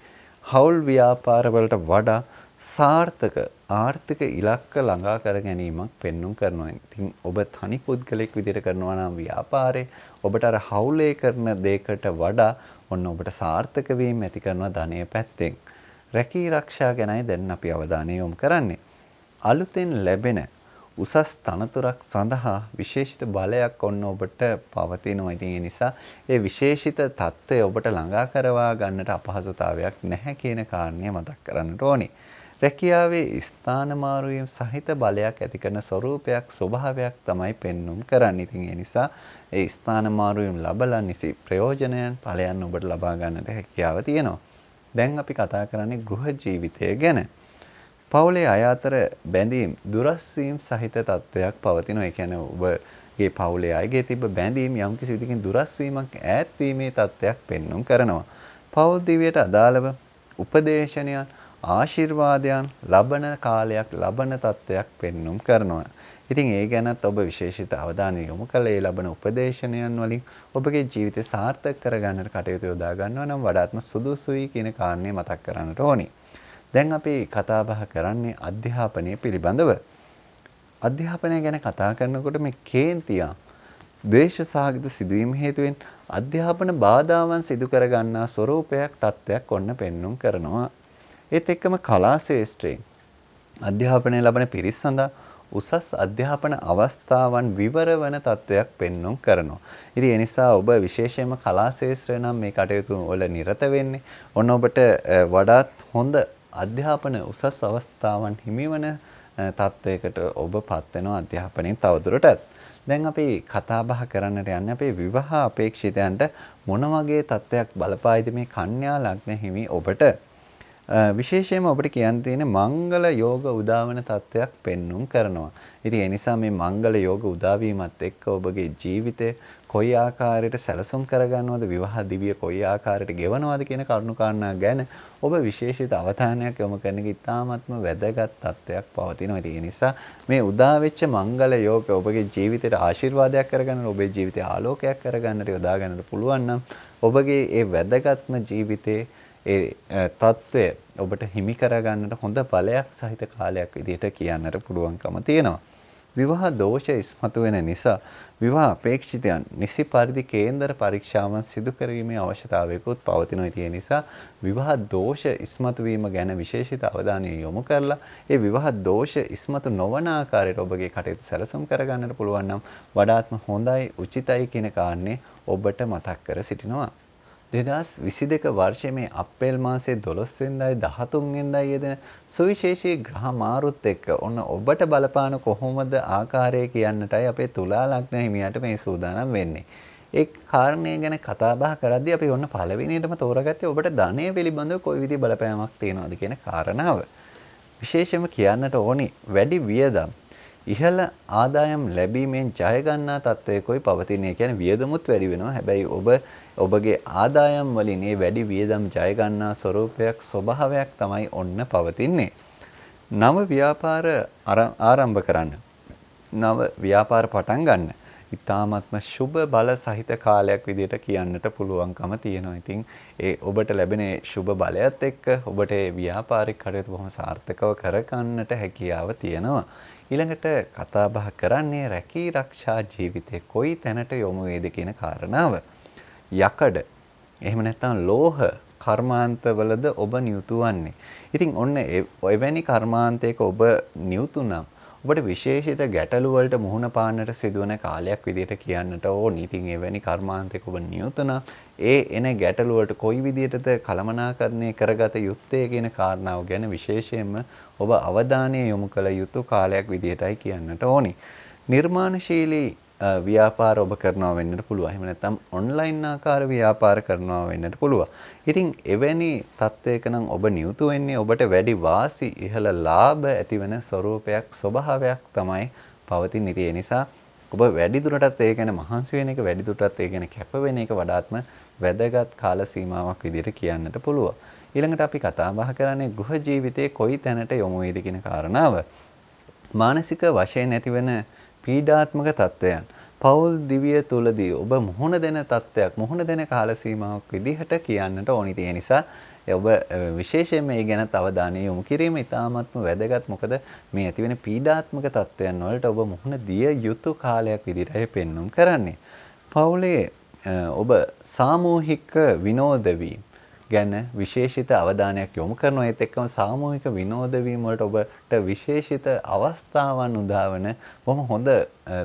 හවුල් ව්‍යාපාර වලට වඩා සාර්ථක ආර්ථික ඉලක්ක ළඟා කර ගැනීමක් පෙන්눔 කරනවා. ඉතින් ඔබ තනි පුද්ගලෙක් විදිහට කරනවා නම් ව්‍යාපාරේ ඔබට අර හවුලේ කරන දෙයකට වඩා ඔන්න ඔබට සාර්ථක වීම ඇති කරනවා ධනය පැත්තෙන්. රැකී ආරක්ෂා ගැනයි දැන් අපි අවධානය යොමු කරන්නේ. අලුතෙන් ලැබෙන උසස් තනතුරක් සඳහා විශේෂිත බලයක් ඔන්න ඔබට පවතිනවා. ඉතින් ඒ නිසා ඒ විශේෂිත தত্ত্বය ඔබට ළඟා කරවා ගන්නට අපහසුතාවයක් නැහැ කියන කාරණය මතක් කරන්නට ඕනේ. රැකියාවේ ස්ථාන මාරුවීම් සහිත බලයක් ඇති කරන ස්වરૂපයක් ස්වභාවයක් තමයි පෙන්눔 කරන්නේ. ඉතින් ඒ නිසා ඒ ස්ථාන මාරුවීම් ලබලා නිසි ප්‍රයෝජනයන් ඵලයන් ඔබට ලබා ගන්නට හැකියාව තියෙනවා. දැන් අපි කතා කරන්නේ ගෘහ ජීවිතය ගැන. පවුලේ අය අතර බැඳීම් දුරස් වීම සහිත තත්ත්වයක් පවතිනවා. ඒ කියන්නේ ඔබගේ පවුලේ අයගේ තිබ්බ බැඳීම් යම්කිසි විදිහකින් දුරස් වීමක් ඈත් වීමේ තත්ත්වයක් පෙන්눔 කරනවා. පවුල් දිවියට අදාළව උපදේශනයන් ආශිර්වාදයන් ලබන කාලයක් ලබන තත්ත්වයක් පෙන්눔 කරනවා. ඉතින් ඒ ගැනත් ඔබ විශේෂිත අවධානය යොමු කළ ඒ ලබන උපදේශනයන් වලින් ඔබගේ ජීවිතය සාර්ථක කරගන්නට කටයුතු යොදා ගන්නවා නම් වඩාත්ම සුදුසුයි කියන කාරණේ මතක් කරන්නට ඕනි. දැන් අපි කතා බහ කරන්නේ අධ්‍යාපනය පිළිබඳව. අධ්‍යාපනය ගැන කතා කරනකොට මේ කේන්තිය ද්වේෂ සහගත සිදුවීම් හේතුවෙන් අධ්‍යාපන බාධාවන් සිදු කර ගන්නා ස්වરૂපයක් තත්ත්වයක් ඔන්න පෙන්눔 කරනවා. ඒත් එක්කම කලා ශාස්ත්‍රයෙන් අධ්‍යාපනය ලබන පිරිස් සඳහා උසස් අධ්‍යාපන අවස්ථාවන් විවර වන තත්ත්වයක් පෙන්눔 කරනවා. ඉතින් ඒ නිසා ඔබ විශේෂයෙන්ම කලා ශාස්ත්‍රය නම් මේ කටයුතු වල නිරත වෙන්නේ ඔන්න ඔබට වඩාත් හොඳ අධ්‍යාපන උසස් අවස්ථාවන් හිමිවන තත්ත්වයකට ඔබපත් වෙනවා අධ්‍යාපනයෙන් තවදුරටත්. දැන් අපි කතා බහ කරන්නට යන්නේ අපේ විවාහ අපේක්ෂිතයන්ට මොන වගේ තත්ත්වයක් බලපායිද මේ කන්‍යා ලග්න හිමි ඔබට. විශේෂයෙන්ම ඔබට කියන්න තියෙන මංගල යෝග උදාවන තත්ත්වයක් පෙන්눔 කරනවා. ඉතින් ඒ නිසා මේ මංගල යෝග උදාවීමත් එක්ක ඔබගේ ජීවිතය කොයි ආකාරයට සැලසුම් කරගන්නවද විවාහ දිවිය කොයි ආකාරයට ගෙවනවද කියන කරුණු කාරණා ගැන ඔබ විශේෂිත අවධානයක් යොමු කරන එක ඉතාමත්ම වැදගත් තත්ත්වයක් පවතිනවා. ඉතින් ඒ නිසා මේ උදා වෙච්ච මංගල යෝග ඔබගේ ජීවිතයට ආශිර්වාදයක් කරගන්න ඔබේ ජීවිතය ආලෝකයක් කරගන්නට යොදා ගන්නට පුළුවන් නම් ඔබගේ ඒ වැදගත්ම ජීවිතයේ ඒ තත්ත්වය ඔබට හිමි කරගන්නට හොඳ බලයක් සහිත කාලයක් විදිහට කියන්නට පුළුවන්කම තියෙනවා. විවාහ දෝෂ ඉස්මතු වෙන නිසා විවාහ අපේක්ෂිතයන් නිසි පරිදි කේන්දර පරීක්ෂාවන් සිදු කිරීමේ අවශ්‍යතාවයකුත් පවතිනවා. ඒ නිසා විවාහ දෝෂ ඉස්මතු වීම ගැන විශේෂිත අවධානය යොමු කරලා ඒ විවාහ දෝෂ ඉස්මතු නොවන ආකාරයට ඔබගේ කටයුතු සැලසුම් කරගන්නට පුළුවන් නම් වඩාත්ම හොඳයි උචිතයි කියන කාරණේ ඔබට මතක් කර සිටිනවා. 2022 වර්ෂයේ මේ අප්‍රේල් මාසයේ 12 වෙනිදායි 13 වෙනිදායි යෙදෙන සුවිශේෂී ග්‍රහ මාරුත් එක්ක ඔන්න ඔබට බලපාන කොහොමද ආකාරය කියන්නටයි අපේ තුලා ලග්න හිමියාට මේ සූදානම් වෙන්නේ. ඒ කාරණේ ගැන කතා බහ කරද්දී අපි ඔන්න පළවෙනියටම තෝරගත්තේ ඔබට ධනය පිළිබඳව කොයි විදිහේ බලපෑමක් තියෙනවද කියන කාරණාව. විශේෂයෙන්ම කියන්නට ඕනි වැඩි වියදම් ඉහළ ආදායම් ලැබීමෙන් ජය ගන්නා තත්වයකයි පවතින. ඒ කියන්නේ වියදමුත් වැඩි වෙනවා. හැබැයි ඔබගේ ආදායම් වලින් මේ වැඩි වියදම් ජය ගන්නා ස්වરૂපයක් ස්වභාවයක් තමයි ඔන්න පවතින්නේ. නව ව්‍යාපාර ආරම්භ කරන්න. නව ව්‍යාපාර පටන් ගන්න. ඉතාමත්ම සුබ බල සහිත කාලයක් විදිහට කියන්නට පුළුවන්කම තියෙනවා. ඉතින් ඒ ඔබට ලැබෙන සුබ බලයත් එක්ක ඔබට ඒ ව්‍යාපාරික කටයුතු බොහොම සාර්ථකව කරගන්නට හැකියාව තියෙනවා. ඊළඟට කතා බහ කරන්නේ රැකී රක්ෂා ජීවිතේ කොයි තැනට යොමු වේද කියන කාරණාව. යකඩ එහෙම නැත්නම් ලෝහ කර්මාන්තවලද ඔබ නියුතු වන්නේ. ඉතින් ඔන්න එවැනි කර්මාන්තයක ඔබ නියුතු නම් ඔබට විශේෂිත ගැටලු වලට මුහුණ පාන්නට සිදුවන කාලයක් විදිහට කියන්නට ඕනි. ඉතින් එවැනි කර්මාන්තයක ඔබ නියුතු නම් එන ගැටලු වලට කොයි විදිහටද කළමනාකරණය කරගත යුත්තේ කියන කාරණාව ගැන විශේෂයෙන්ම ඔබ අවධානය යොමු කළ යුතු කාලයක් විදිහටයි කියන්නට ඕනි. නිර්මාණශීලී ව්‍යාපාර ඔබ කරනවා වෙන්නට පුළුවන්. එහෙම නැත්නම් ඔන්ලයින් ආකාර ව්‍යාපාර කරනවා වෙන්නට පුළුවන්. ඉතින් එවැනි තත්වයක නම් ඔබ නියුතු වෙන්නේ ඔබට වැඩි වාසි ඉහළ ලාභ ඇතිවන ස්වરૂපයක් ස්වභාවයක් තමයි පවතින. ඉතින් ඒ නිසා ඔබ වැඩි දුරටත් ඒ ගැන මහන්සි වෙන එක වැඩි දුරටත් ඒ ගැන කැප වෙන එක වඩාත්ම වැදගත් කාල සීමාවක් විදිහට කියන්නට පුළුවන්. ඊළඟට අපි කතා බහ කරන්නේ ගෘහ ජීවිතයේ කොයි තැනට යොමු වේද කියන කාරණාව. මානසික වශයෙන් ඇතිවන පීඩාත්මක තත්වයන් පෞල් දිවිය තුලදී ඔබ මුහුණ දෙන තත්වයක් මුහුණ දෙන කාල සීමාවක් විදිහට කියන්නට ඕනි. ඒ නිසා ඔබ විශේෂයෙන්ම මේ ගැන අවධානය යොමු කිරීම ඉතාමත්ම වැදගත්. මොකද මේ ඇතිවෙන පීඩාත්මක තත්වයන් වලට ඔබ මුහුණ දිය යුතු කාලයක් විදිහටයි පෙන්වුම් කරන්නේ. පෞලේ ඔබ සාමූහික විනෝද වීම ගැන විශේෂිත අවධානයක් යොමු කරනවා. ඒත් එක්කම සාමූහික විනෝද වීම වලට ඔබට විශේෂිත අවස්ථාවන් උදාවන බොහොම හොඳ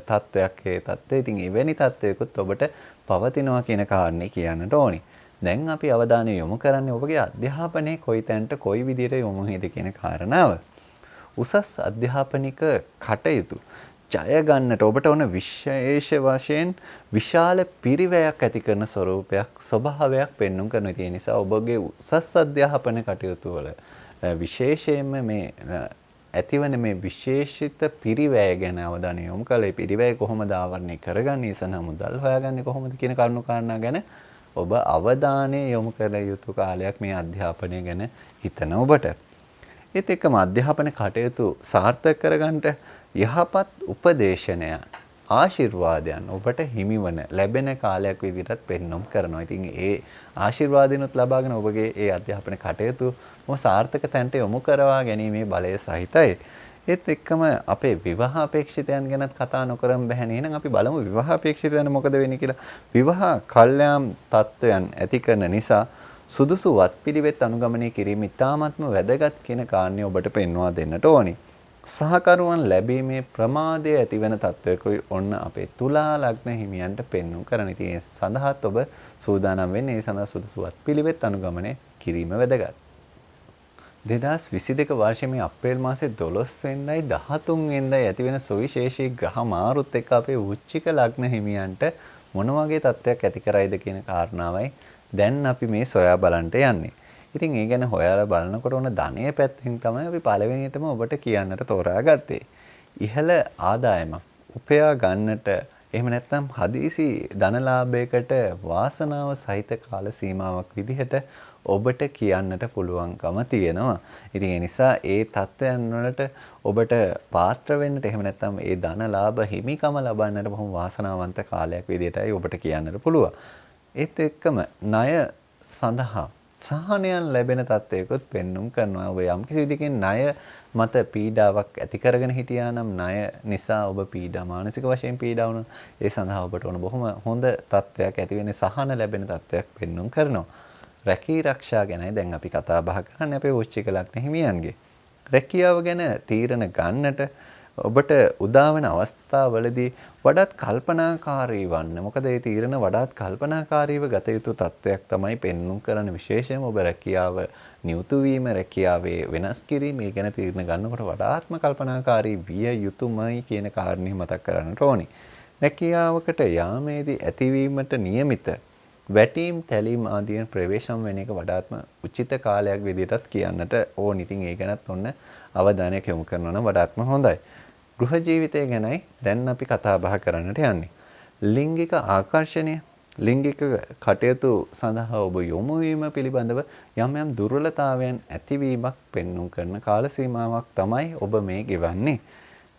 තත්වයක් ඒ තත්ත්වය. ඉතින් එවැනි තත්වයකුත් ඔබට පවතිනවා කියන කාරණේ කියන්නට ඕනි. දැන් අපි අවධානය යොමු කරන්නේ ඔබගේ අධ්‍යාපනයේ කොයි තැනට කොයි විදිහට යොමු වේද කියන කාරණාව. උසස් අධ්‍යාපනික කටයුතු ජය ගන්නට ඔබට ඕන විශේෂ වශයෙන් විශාල පිරිවැයක් ඇති කරන ස්වરૂපයක් ස්වභාවයක් පෙන්වුම් කරනවා. ඒ නිසා ඔබගේ උසස් අධ්‍යාපන කටයුතු වල විශේෂයෙන්ම මේ ඇතිවන මේ විශේෂිත පිරිවැය ගැන අවධානය යොමු කළා. ඒ පිරිවැය කොහොමද ආවරණය කරගන්නේ, ඉසන මුදල් හොයාගන්නේ කොහොමද කියන කරුණු කාරණා ගැන ඔබ අවධානය යොමු කළ යුතු කාලයක් මේ අධ්‍යාපනය ගැන හිතන ඔබට. ඒත් එක්කම අධ්‍යාපන කටයුතු සාර්ථක කරගන්නට යහපත් උපදේශනයන් ආශිර්වාදයන් ඔබට හිමිවන ලැබෙන කාලයක් විදිහට පෙන්වුම් කරනවා. ඉතින් ඒ ආශිර්වාදිනුත් ලබාගෙන ඔබගේ ඒ අධ්‍යාපන කටයුතු සාර්ථක තැනට යොමු කරවා ගැනීමේ බලය සහිතයි. ඒත් එක්කම අපේ විවාහ අපේක්ෂිතයන් ගැනත් කතා නොකරම බැහැ නේ. එහෙනම් අපි බලමු විවාහ අපේක්ෂිතයන් මොකද වෙන්නේ කියලා. විවාහ කල්යාම් තත්වයන් ඇති කරන නිසා සුදුසු වත්පිළිවෙත් අනුගමනය කිරීම ඉතාමත්ම වැදගත් කියන කාරණේ ඔබට පෙන්වා දෙන්නට ඕනි. සහකරුවන් ලැබීමේ ප්‍රමාදය ඇතිවන තත්වයකයි ඔන්න අපේ තුලා ලග්න හිමියන්ට පෙන්වුම් කරන. ඉතින් ඒ සඳහාත් ඔබ සූදානම් වෙන්නේ ඒ සඳහා සුදුසු වත්පිළිවෙත් අනුගමනය කිරීම වැදගත්. 2022 වර්ෂයේ අප්‍රේල් මාසේ 12 වෙනිදායි 13 වෙනිදායි ඇතිවෙන සුවිශේෂී ග්‍රහ මාරුත් එක්ක අපේ වෘශ්චික ලග්න හිමියන්ට මොන වගේ තත්ත්වයක් ඇති කරයිද කියන කාරණාවයි දැන් අපි මේ සොයා බලන්නට යන්නේ. ඉතින් ඒ ගැන හොයලා බලනකොට උන ධනයේ පැත්තෙන් තමයි අපි පළවෙනියටම ඔබට කියන්නට තෝරාගත්තේ. ඉහළ ආදායමක් උපයා ගන්නට එහෙම නැත්නම් හදිසි ධනලාභයකට වාසනාව සහිත කාල සීමාවක් විදිහට ඔබට කියන්නට පුළුවන්කම තියෙනවා. ඉතින් ඒ නිසා ඒ தත්වයන් වලට ඔබට පාත්‍ර වෙන්නට එහෙම නැත්නම් ඒ ධනලාභ හිමිකම ලබන්නට බොහොම වාසනාවන්ත කාලයක් විදිහටයි ඔබට කියන්නට පුළුවන්. ඒත් එක්කම ණය සඳහා සහනයන් ලැබෙන තත්ත්වයකොත් පෙන්눔 කරනවා. ඔබ යම් කිසි විදිහකින් ණය මත පීඩාවක් ඇති කරගෙන හිටියා නම් ණය නිසා ඔබ පීඩා මානසික වශයෙන් පීඩා වුණා. ඒ සඳහා ඔබට ඕන බොහොම හොඳ තත්ත්වයක් ඇති වෙන්නේ සහන ලැබෙන තත්ත්වයක් පෙන්눔 කරනවා. රැකී ආරක්ෂා ගැනයි දැන් අපි කතා බහ කරන්නේ අපේ වෘශ්චික ලග්න හිමියන්ගේ. රැකියාව ගැන තීරණ ගන්නට ඔබට උදාවන අවස්ථාවලදී වඩාත් කල්පනාකාරී වන්න. මොකද මේ තීරණ වඩාත් කල්පනාකාරීව ගත යුතු තත්වයක් තමයි පෙන්눔 කරන. විශේෂයෙන්ම ඔබ රැකියාව නියුතු වීම, රැකියාවේ වෙනස් කිරීම, මේ ගැන තීරණ ගන්නකොට වඩාත්ම කල්පනාකාරී විය යුතුමයි කියන කාරණේ මතක් කරගන්නට ඕනේ. රැකියාවකට යාමේදී ඇතිවීමට නියමිත වැටීම් තැලීම් ආදීන් ප්‍රවේශම් වෙන එක වඩාත්ම උචිත කාලයක් විදිහටත් කියන්නට ඕන. ඉතින් ඒ ගැනත් ඔන්න අවධානයක් යොමු කරනවා නම් වඩාත්ම හොඳයි. ගෘහ ජීවිතය ගැනයි දැන් අපි කතා බහ කරන්නට යන්නේ. ලිංගික ආකර්ෂණය, ලිංගික කටයුතු සඳහා ඔබ යොමු වීම පිළිබඳව යම් යම් දුර්වලතාවයන් ඇතිවීමක් පෙන්වුම් කරන කාල සීමාවක් තමයි ඔබ මේ ගෙවන්නේ.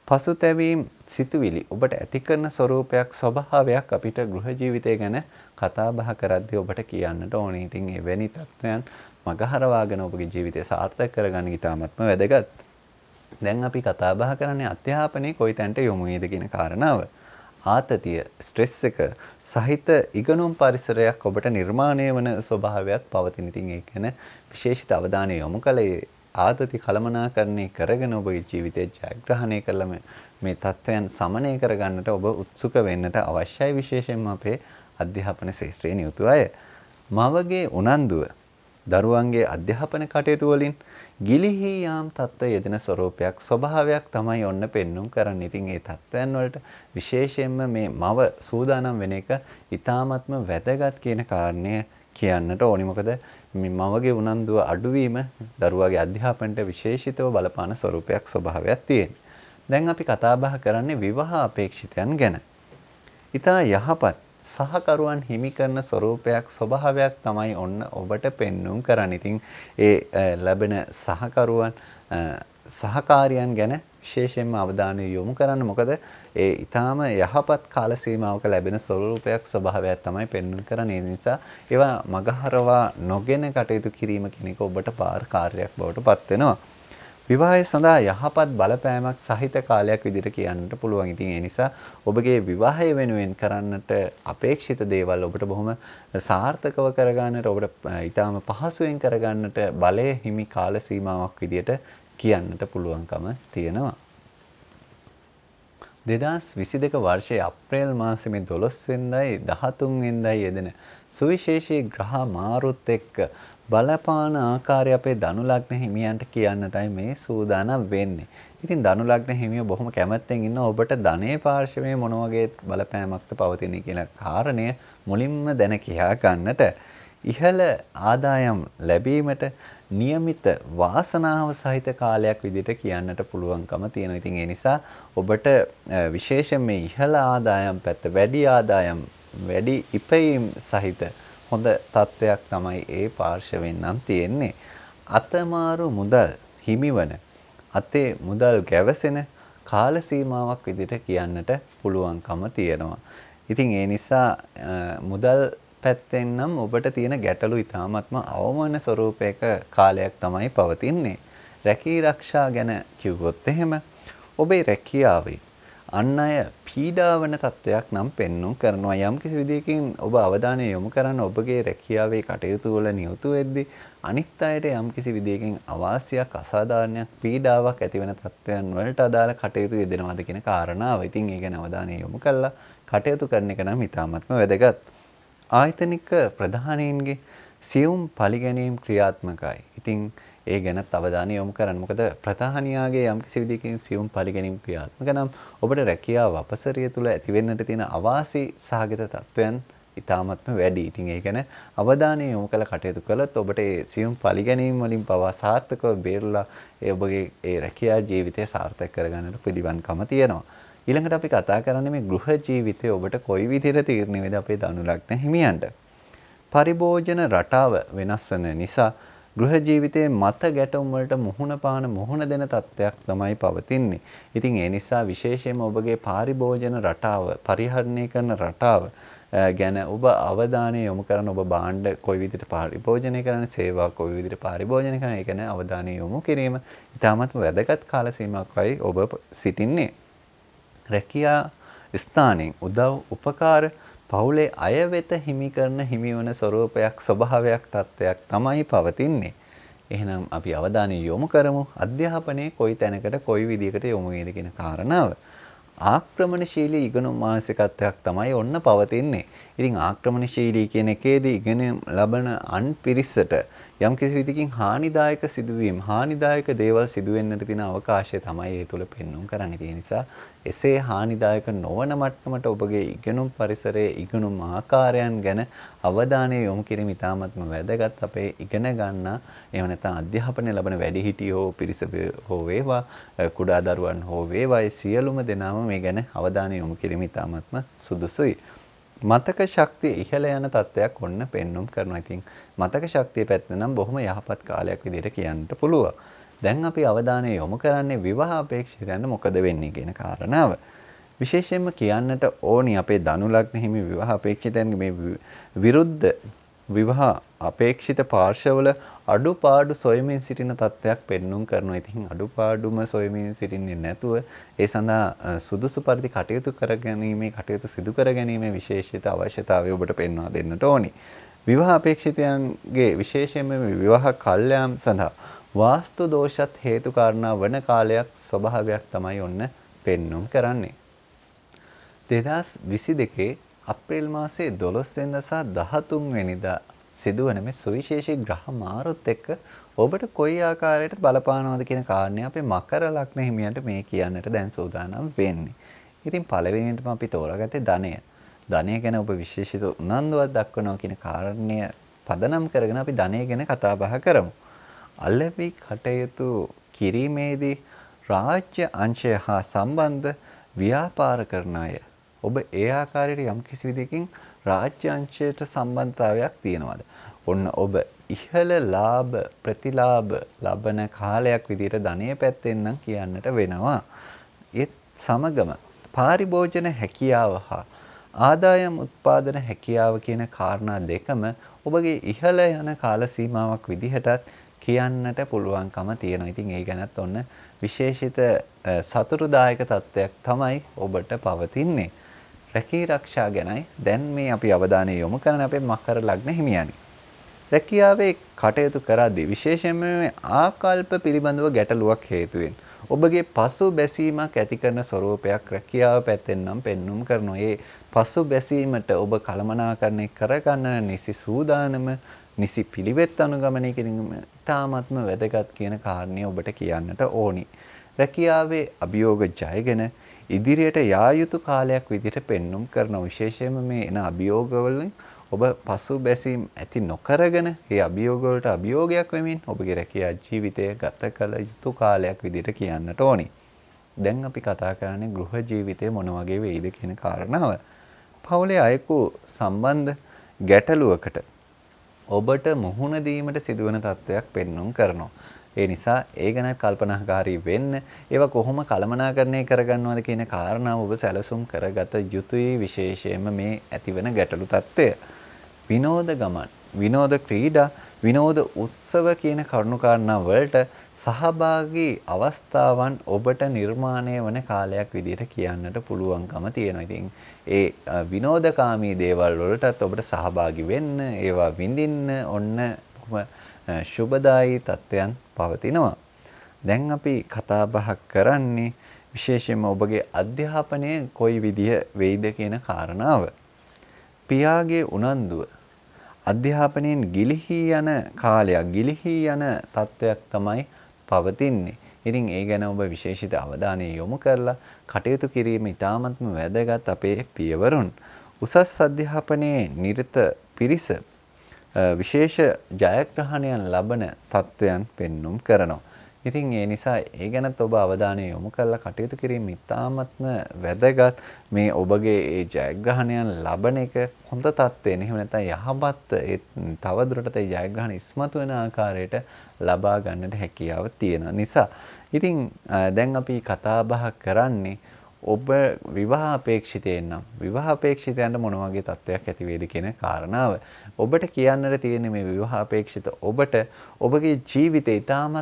පසුතැවීම් සිතුවිලි ඔබට ඇති කරන ස්වરૂපයක් ස්වභාවයක් අපිට ගෘහ ජීවිතය ගැන කතා බහ කරද්දී ඔබට කියන්නට ඕනේ. ඉතින් එවැනි තත්ත්වයන් මගහරවාගෙන ඔබගේ ජීවිතය සාර්ථක කරගන්න ඉතාමත්ම වැදගත්. දැන් අපි කතා බහ කරන්නේ අධ්‍යාපනයේ කොයි තැනට යොමු වේද කියන කාරණාව. ආතතිය, ස්ට්‍රෙස් එක සහිත ඉගෙනුම් පරිසරයක් ඔබට නිර්මාණය වන ස්වභාවයක් පවතින. ඉතින් ඒක ගැන විශේෂිත අවධානය යොමු කළේ ආතති කළමනාකරණය කරගෙන ඔබගේ ජීවිතය ජයග්‍රහණය කළ මේ තත්ත්වයන් සමනය කරගන්නට ඔබ උත්සුක වෙන්නට අවශ්‍යයි. විශේෂයෙන්ම අපේ අධ්‍යාපන ශාස්ත්‍රයේ නියුතු අය. මවගේ උනන්දුව දරුවන්ගේ අධ්‍යාපන කටයුතු වලින් ගිලිහි යාම් තත්ත්වය යෙදෙන ස්වરૂපයක් ස්වභාවයක් තමයි ඔන්න පෙන්눔 කරන්නේ. ඉතින් ඒ තත්ත්වයන් වලට විශේෂයෙන්ම මේ මව සූදානම් වෙන එක ඊ타ත්ම වැදගත් කියන කාරණය කියන්නට ඕනි. මොකද මේ මවගේ උනන්දුව අඩුවීම දරුවාගේ අධ්‍යාපනයට විශේෂිතව බලපාන ස්වરૂපයක් ස්වභාවයක් තියෙනවා. දැන් අපි කතා බහ කරන්නේ විවාහ අපේක්ෂිතයන් ගැන. ඊට යහපත් සහකරුවන් හිමි කරන ස්වરૂපයක් ස්වභාවයක් තමයි ඔන්න ඔබට පෙන්눔 කරන්නේ. ඉතින් ඒ ලැබෙන සහකරුවන් සහකාරියන් ගැන විශේෂයෙන්ම අවධානය යොමු කරන්න. මොකද ඒ ඊටාම යහපත් කාල සීමාවක ලැබෙන ස්වરૂපයක් ස්වභාවයක් තමයි පෙන්눔 කරන්නේ. ඒ නිසා ඒවා මගහරවා නොගෙන කටයුතු කිරීම කියන එක ඔබට පාර කාර්යයක් බවට පත් වෙනවා. විවාහය සඳහා යහපත් බලපෑමක් සහිත කාලයක් විදිහට කියන්නට පුළුවන්. ඉතින් ඒ නිසා ඔබගේ විවාහය වෙනුවෙන් කරන්නට අපේක්ෂිත දේවල් ඔබට බොහොම සාර්ථකව කරගන්නට ඔබට ඊටාම පහසුවෙන් කරගන්නට බලය හිමි කාල සීමාවක් විදිහට කියන්නට පුළුවන්කම තියෙනවා. 2022 වර්ෂයේ අප්‍රේල් මාසයේ 12 වෙනිදායි 13 වෙනිදායි යෙදෙන සුවිශේෂී ග්‍රහ මාරුත් එක්ක බලපාන ආකාරය අපේ ධනු ලග්න හිමියන්ට කියන්නටයි මේ සූදානම් වෙන්නේ. ඉතින් ධනු ලග්න හිමියෝ බොහොම කැමැත්තෙන් ඉන්න ඔබට ධනේ පාර්ශවයේ මොන වගේ බලපෑමක්ද පවතින්නේ කියන කාරණය මුලින්ම දැන කියා ගන්නට ඉහළ ආදායම් ලැබීමට નિયમિત වාසනාව සහිත කාලයක් විදිහට කියන්නට පුළුවන්කම තියෙනවා. ඉතින් ඒ නිසා ඔබට විශේෂයෙන් මේ ඉහළ ආදායම් පැත්ත වැඩි ආදායම් වැඩි ඉපයීම් සහිත හොඳ තත්ත්වයක් තමයි ඒ පාර්ශවෙන් නම් තියෙන්නේ. අතමාරු මුදල් හිමිවන අතේ මුදල් ගැවසෙන කාල සීමාවක් විදිහට කියන්නට පුළුවන්කම තියෙනවා. ඉතින් ඒ නිසා මුදල් පැත්තෙන් නම් ඔබට තියෙන ගැටලු ඉතාමත්ම අවමන ස්වરૂපයක කාලයක් තමයි පවතින්නේ. රැකී ආරක්ෂා ගැන කිව්වොත් එහෙම ඔබේ රැකියාවේ අන් අය පීඩා වන තත්ත්වයක් නම් පෙන්눔 කරනවා. යම් කිසි විදිහකින් ඔබ අවධානය යොමු කරන්න ඔබගේ රැකියාවේ කටයුතු වල නියුතු වෙද්දී අනිත් අයට යම් කිසි විදිහකින් අවාසියක් අසාධාරණයක් පීඩාවක් ඇති වෙන තත්ත්වයන් වලට අදාළ කටයුතු යෙදෙනවාද කියන කාරණාව. ඉතින් ඒ ගැන අවධානය යොමු කළා කටයුතු කරන එක නම් ඉතාමත්ම වැදගත්. ආයතනික ප්‍රධානීන්ගේ සියුම් පරිගැනීම් ක්‍රියාත්මකයි. ඉතින් ඒ ගැනත් අවධානය යොමු කරන්න. මොකද ප්‍රධානියාගේ යම් කිසි විදිහකින් සියුම් පරිගැනීම් ක්‍රියාත්මක නම් ඔබට රැකියාව අපසරිය තුල ඇති වෙන්නට තියෙන අවාසි සහගත තත්වයන් ඉතාමත්ම වැඩි. ඉතින් ඒ ගැන අවධානය යොමු කළ කටයුතු කළොත් ඔබට ඒ සියුම් පරිගැනීම් වලින් පවා සාර්ථකව බේරලා ඒ ඔබගේ ඒ රැකියා ජීවිතය සාර්ථක කරගන්නට පිළිවන්කම තියෙනවා. ඊළඟට අපි කතා කරන්නේ මේ ගෘහ ජීවිතය ඔබට කොයි විදිහට තීරණය වේද අපේ ධනු ලග්න හිමියන්ට. පරිභෝජන රටාව වෙනස් වෙන නිසා ගෘහ ජීවිතයේ මත ගැටුම් වලට මුහුණ දෙන තත්ත්වයක් තමයි පවතින්නේ. ඉතින් ඒ නිසා විශේෂයෙන්ම ඔබගේ පරිභෝජන රටාව, පරිහරණය කරන රටාව ගැන ඔබ අවධානය යොමු කරන ඔබ භාණ්ඩ කොයි විදිහට පරිභෝජනය කරන, සේවා කොයි විදිහට පරිභෝජනය කරන, ඒ ගැන අවධානය යොමු කිරීම ඉතාමත් වැදගත් කාල සීමාවකයි ඔබ සිටින්නේ. රැකියා ස්ථානයෙන් උදව් උපකාර පවුලේ අය වෙත හිමි කරන හිමිවන ස්වરૂපයක් ස්වභාවයක් තත්ත්වයක් තමයි පවතින්නේ. එහෙනම් අපි අවධානය යොමු කරමු අධ්‍යාපනයේ කොයි තැනකට කොයි විදිහකට යොමු වේද කියන කාරණාව. ආක්‍රමණශීලී ඉගෙනුම් මානසිකත්වයක් තමයි ඔන්න පවතින්නේ. ඉතින් ආක්‍රමණශීලී කියන එකේදී ඉගෙන ලබන අන් පිරිසට යම් කිසි විදිහකින් හානිදායක සිදුවීම්, හානිදායක දේවල් සිදු වෙන්නට තියෙන අවකාශය තමයි ඒ තුල පෙන්වුම් කරන්නේ. ඒ නිසා එසේ හානිදායක නොවන මට්ටමට ඔබගේ ඉගෙනුම් පරිසරයේ ඉගෙනුම් ආකාරයන් ගැන අවධානය යොමු කිරීම ඉතාමත්ම වැදගත්. අපේ ඉගෙන ගන්නා එහෙම නැත්නම් අධ්‍යාපනය ලබන වැඩිහිටියෝ පිරිස හෝ වේවා කුඩා දරුවන් හෝ වේවා සියලුම දෙනාම මේ ගැන අවධානය යොමු කිරීම ඉතාමත්ම සුදුසුයි. මතක ශක්තිය ඉහළ යන තත්ත්වයක් ඔන්න පෙන්눔 කරනවා. ඉතින් මතක ශක්තිය පැත්ත නම් බොහොම යහපත් කාලයක් විදිහට කියන්නට පුළුවන්. දැන් අපි අවධානය යොමු කරන්නේ විවාහ අපේක්ෂිතයන්ට මොකද වෙන්නේ කියන කාරණාව. විශේෂයෙන්ම කියන්නට ඕනි අපේ ධනු ලග්න හිමි විවාහ අපේක්ෂිතයන්ගේ මේ විරුද්ධ විවාහ අපේක්ෂිත පාර්ශවවල අඩුපාඩු සොයමින් සිටින තත්ත්වයක් පෙන්눔 කරනවා. ඉතින් අඩුපාඩුම සොයමින් සිටින්නේ නැතුව ඒ සඳහා සුදුසු පරිදි කටයුතු කරගැනීමේ කටයුතු සිදු කරගැනීමේ විශේෂිත අවශ්‍යතාවය ඔබට පෙන්වා දෙන්නට ඕනි. විවාහ අපේක්ෂිතයන්ගේ විශේෂයෙන්ම විවාහ කල්යාම් සඳහා වාස්තු දෝෂත් හේතු කාරණා වන කාලයක් ස්වභාවයක් තමයි ඔන්න පෙන්눔 කරන්නේ. 2022 අප්‍රේල් මාසයේ 12 වෙනිදා සහ 13 වෙනිදා සිදුවන මේ සුවිශේෂී ග්‍රහ මාරුත් එක්ක ඔබට කොයි ආකාරයකට බලපානවද කියන කාරණේ අපේ මකර ලග්න හිමියන්ට මේ කියන්නට දැන් සූදානම් වෙන්නේ. ඉතින් පළවෙනියටම අපි තෝරාගත්තේ ධනය. ධනය ගැන ඔබ විශේෂිත උනන්දුවක් දක්වනවා කියන කාරණය පදනම් කරගෙන අපි ධනය ගැන කතා බහ කරමු. අලෙවි කටයුතු කිරීමේදී රාජ්‍ය අංශය හා සම්බන්ධ ව්‍යාපාර කරන අය ඔබ ඒ ආකාරයට යම් කිසි විදිහකින් රාජ්‍ය අංශයට සම්බන්ධතාවයක් තියෙනවද? ඔන්න ඔබ ඉහළ ලාභ ප්‍රතිලාභ ලබන කාලයක් විදිහට ධනය පැත්තෙන් නම් කියන්නට වෙනවා. ඒත් සමගම පාරිභෝජන හැකියාව හා ආදායම් උත්පාදන හැකියාව කියන කාරණා දෙකම ඔබගේ ඉහළ යන කාල සීමාවක් විදිහටත් කියන්නට පුළුවන්කම තියෙනවා. ඉතින් ඒ ගැනත් ඔන්න විශේෂිත සතුරුදායක තත්ත්වයක් තමයි ඔබට පවතින්නේ. රැකී ආරක්ෂා ගැනයි දැන් මේ අපි අවධානය යොමු කරන අපේ මකර ලග්න හිමියනි. රැකියාවේ කටයුතු කරද්දී විශේෂයෙන්ම ආකල්ප පිළිබඳව ගැටලුවක් හේතුවෙන් ඔබගේ පසු බැසීමක් ඇති කරන ස්වરૂපයක් රැකියාව පැත්තෙන් නම් පෙන්눔 කරනවා. ඒ පසු බැසීමට ඔබ කළමනාකරණය කරගන්න නිසි සූදානම නිසි පිළිවෙත් අනුගමනය කිරීම තාමත්ම වැදගත් කියන කාරණේ ඔබට කියන්නට ඕනි. රැකියාවේ අභියෝග ජයගෙන ඉදිරියට යා යුතු කාලයක් විදිහට පෙන්눔 කරන විශේෂයෙන්ම මේ එන අභියෝග වලින් ඔබ පසු බැසීම් ඇති නොකරගෙන ඒ අභියෝග වලට අභියෝගයක් වෙමින් ඔබගේ රැකියා ජීවිතය ගත කළ යුතු කාලයක් විදිහට කියන්නට ඕනි. දැන් අපි කතා කරන්නේ ගෘහ ජීවිතය මොන වගේ වෙයිද කියන කාරණාව. පවුලේ අයෙකු සම්බන්ධ ගැටලුවකට ඔබට මුහුණ දීමට සිදුවන තත්ත්වයක් පෙන්눔 කරනවා. ඒ නිසා ඒ ගැන කල්පනාකාරී වෙන්න ඒවා කොහොම කළමනාකරණය කරගන්නවද කියන කාරණාව ඔබ සැලසුම් කරගත යුතුයි. විශේෂයෙන්ම මේ ඇතිවන ගැටලු තත්ත්වය. විනෝද ගමන්, විනෝද ක්‍රීඩා, විනෝද උත්සව කියන කරුණු කාරණා වලට සහභාගී අවස්ථාවන් ඔබට නිර්මාණය වන කාලයක් විදිහට කියන්නට පුළුවන්කම තියෙනවා. ඉතින් ඒ විනෝදකාමී දේවල් වලටත් ඔබට සහභාගී වෙන්න, ඒවා විඳින්න ඔන්න ශුභදායී තත්ත්වයන් පවතිනවා. දැන් අපි කතා බහ කරන්නේ විශේෂයෙන්ම ඔබගේ අධ්‍යාපනය කොයි විදිහ වෙයිද කියන කාරණාව. පියාගේ උනන්දුව අධ්‍යාපනයෙන් ගිලිහි යන කාලයක්, ගිලිහි යන තත්ත්වයක් තමයි පවතින්නේ. ඉතින් ඒ ගැන ඔබ විශේෂිත අවධානය යොමු කරලා කටයුතු කිරීම ඉතාමත්ම වැදගත් අපේ පියවරුන්. උසස් අධ්‍යාපනයේ නිරත පිරිස විශේෂ ජයග්‍රහණයන් ලබන තත්ත්වයන් පෙන්눔 කරනවා. ඉතින් ඒ නිසා ඒ ගැනත් ඔබ අවධානය යොමු කරලා කටයුතු කිරීම ඉතාමත්ම වැදගත්. මේ ඔබගේ ඒ ජයග්‍රහණයන් ලබන එක හොඳ තත්ත්වෙන් එහෙම නැත්නම් යහපත් තවදුරටත් ඒ ජයග්‍රහණ ඉස්මතු වෙන ආකාරයට ලබා ගන්නට හැකියාව තියෙන නිසා. ඉතින් දැන් අපි කතා බහ කරන්නේ ඔබ විවාහ අපේක්ෂිතයෙන් නම් විවාහ අපේක්ෂිතයන්ට මොන වගේ තත්ත්වයක් ඇති වේද කියන කාරණාව. ඔබට කියන්නට තියෙන මේ විවාහ අපේක්ෂිත ඔබට ඔබගේ ජීවිතේ ඊ타ත්ම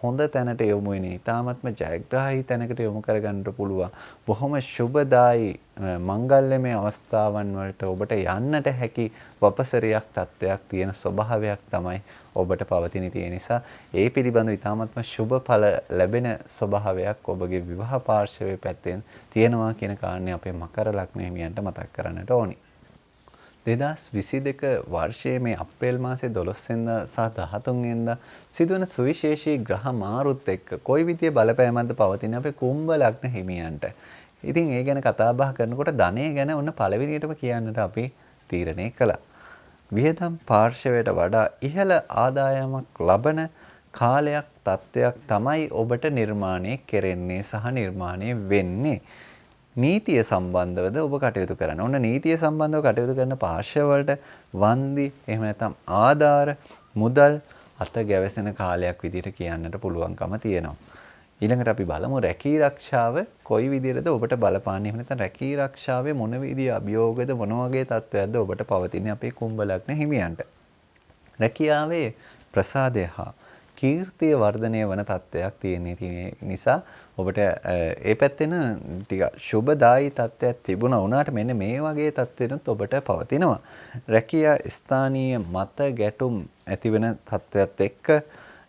හොඳ තැනට යොමු වෙන, ඊ타ත්ම ජයග්‍රාහී තැනකට යොමු කරගන්නට පුළුවන්. බොහොම සුබදායි මංගල්‍යමය අවස්ථාවන් වලට ඔබට යන්නට හැකි වපසරියක් තත්ත්වයක් තියෙන ස්වභාවයක් තමයි ඔබට පවතින තියෙන නිසා ඒ පිළිබඳව ඊ타ත්ම සුබඵල ලැබෙන ස්වභාවයක් ඔබගේ විවාහ පාර්ශවයේ පැත්තෙන් තියෙනවා කියන කාරණේ අපේ මකර ලග්න හිමියන්ට මතක් කරන්නට ඕනි. 2022 වර්ෂයේ මේ අප්‍රේල් මාසයේ 12 වෙනිදා සහ 13 වෙනිදා සිදුවන සුවිශේෂී ග්‍රහ මාරුත් එක්ක කොයි විදිය බලපෑමක්ද පවතින අපේ කුම්භ ලග්න හිමියන්ට. ඉතින් ඒ ගැන කතා බහ කරනකොට ධනය ගැන ඔන්න පළවෙනියටම කියන්නට අපි තීරණය කළා. වියදම් පාර්ශවයට වඩා ඉහළ ආදායමක් ලබන කාලයක් තත්ත්වයක් තමයි ඔබට නිර්මාණය කෙරෙන්නේ සහ නිර්මාණය වෙන්නේ. නීතිය සම්බන්ධවද ඔබ කටයුතු කරන්න. ඔන්න නීතිය සම්බන්ධව කටයුතු කරන පාර්ශවවලට වන්දි එහෙම නැත්නම් ආධාර මුදල් අත ගැවසෙන කාලයක් විදිහට කියන්නට පුළුවන්කම තියෙනවා. ඊළඟට අපි බලමු රැකී ආරක්ෂාව කොයි විදිහටද ඔබට බලපාන්නේ. එහෙම නැත්නම් රැකී ආරක්ෂාවේ මොන විදිහේ අභියෝගද මොන වගේ තත්ත්වයක්ද ඔබට පවතින්නේ අපේ කුම්භ ලග්න හිමියන්ට. රැකියාවේ ප්‍රසාදය හා කීර්තිය වර්ධනය වන තත්ත්වයක් තියෙන නිසා ඔබට ඒ පැත්තෙන ටික සුබදායි තත්ත්වයක් තිබුණා වුණාට මෙන්න මේ වගේ තත්ත්වෙනුත් ඔබට පවතිනවා. රැකියා ස්ථානීය මත ගැටුම් ඇතිවෙන තත්ත්වයක් එක්ක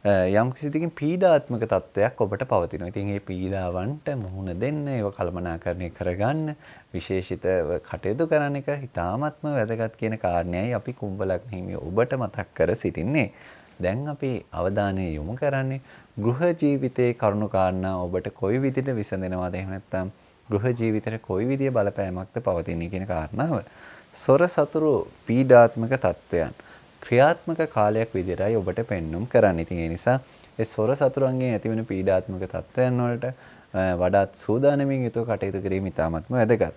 යම් කිසිදකින් පීඩාත්මක තත්ත්වයක් ඔබට පවතිනවා. ඉතින් මේ පීඩාවන්ට මුහුණ දෙන්න, ඒව කළමනාකරණය කරගන්න, විශේෂිතව කටයුතු කරන එක ඉතාමත්ම වැදගත් කියන කාරණයයි අපි කුම්භ ලග්න හිමියෝ ඔබට මතක් කර සිටින්නේ. දැන් අපි අවධානය යොමු කරන්නේ ගෘහ ජීවිතයේ කරුණු කාරණා ඔබට කොයි විදිහට විසඳෙනවද එහෙම නැත්නම් ගෘහ ජීවිතේ කොයි විදිහේ බලපෑමක්ද පවතින්නේ කියන කාරණාව. සොර සතුරු පීඩාත්මක තත්ත්වයන් ක්‍රියාත්මක කාලයක් විදිහටයි ඔබට පෙන්눔 කරන්නේ. ඉතින් ඒ නිසා ඒ සොර සතුරුන්ගෙන් ඇතිවන පීඩාත්මක තත්ත්වයන් වලට වඩාත් සූදානමින් යුතුව කටයුතු කිරීම ඉතාමත්ම වැදගත්.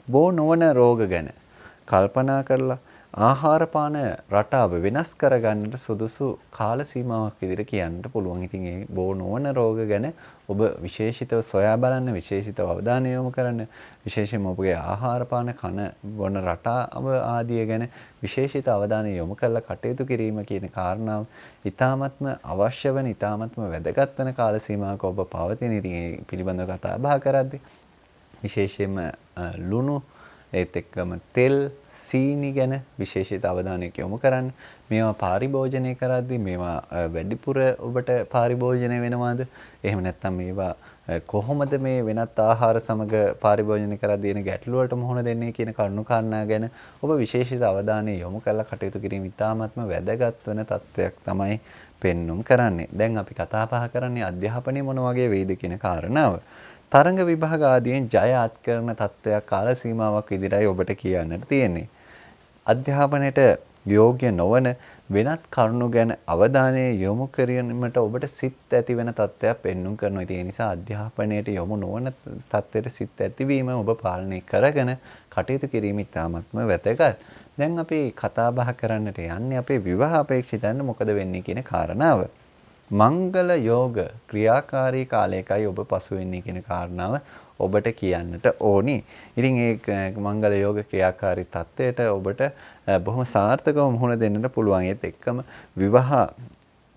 බෝ නොවන රෝග ගැන කල්පනා කරලා ආහාර පාන රටාව වෙනස් කරගන්නට සුදුසු කාල සීමාවක් විදිහට කියන්නට පුළුවන්. ඉතින් ඒ බෝ නොවන රෝග ගැන ඔබ විශේෂිතව සොයා බලන්න, විශේෂිතව අවධානය යොමු කරන්න, විශේෂයෙන්ම ඔබගේ ආහාර පාන කන බොන රටාව ආදිය ගැන විශේෂිත අවධානය යොමු කරලා කටයුතු කිරීම කියන කාරණාව ඉතාමත්ම අවශ්‍ය වෙන, ඉතාමත්ම වැදගත් වෙන කාල සීමාවක ඔබ පවතින. ඉතින් ඒ පිළිබඳව කතා බහ කරද්දී විශේෂයෙන්ම ලුණු ඒත් එක්කම තෙල් සීනි ගැන විශේෂිත අවධානයක් යොමු කරන්න. මේවා පරිභෝජනය කරද්දී මේවා වැඩිපුර ඔබට පරිභෝජනය වෙනවද? එහෙම නැත්නම් මේවා කොහොමද මේ වෙනත් ආහාර සමග පරිභෝජනය කරද්දී එන ගැටලු වලට මුහුණ දෙන්නේ කියන කරුණු කාරණා ගැන ඔබ විශේෂිත අවධානය යොමු කරලා කටයුතු කිරීම ඉතාමත්ම වැදගත් වෙන තත්ත්වයක් තමයි පෙන්눔 කරන්නේ. දැන් අපි කතා බහ කරන්නේ අධ්‍යාපනය මොන වගේ වේද කියන කාරණාව. තරඟ විභාග ආදියෙන් ජය අත්කරන තත්ත්වයක් කාල සීමාවක් විදිහටයි ඔබට කියන්නට තියෙන්නේ. අධ්‍යාපනයට යෝග්‍ය නොවන වෙනත් කරුණු ගැන අවධානය යොමු කිරීමට ඔබට සිත් ඇති වෙන තත්ත්වයක් පෙන්눔 කරනවා. ඒ නිසා අධ්‍යාපනයට යොමු නොවන තත්ත්වයට සිත් ඇතිවීම ඔබ පාලනය කරගෙන කටයුතු කිරීම ඉතාමත්ම වැදගත්. දැන් අපි කතා බහ කරන්නට යන්නේ අපේ විවාහ අපේක්ෂිතයන්ට මොකද වෙන්නේ කියන කාරණාව. මංගල යෝග ක්‍රියාකාරී කාලයකයි ඔබ පසු වෙන්නේ කියන කාරණාව ඔබට කියන්නට ඕනි. ඉතින් ඒ මංගල යෝග ක්‍රියාකාරී තත්ත්වයට ඔබට බොහොම සාර්ථකව මුහුණ දෙන්නට පුළුවන්. ඒත් එක්කම විවාහ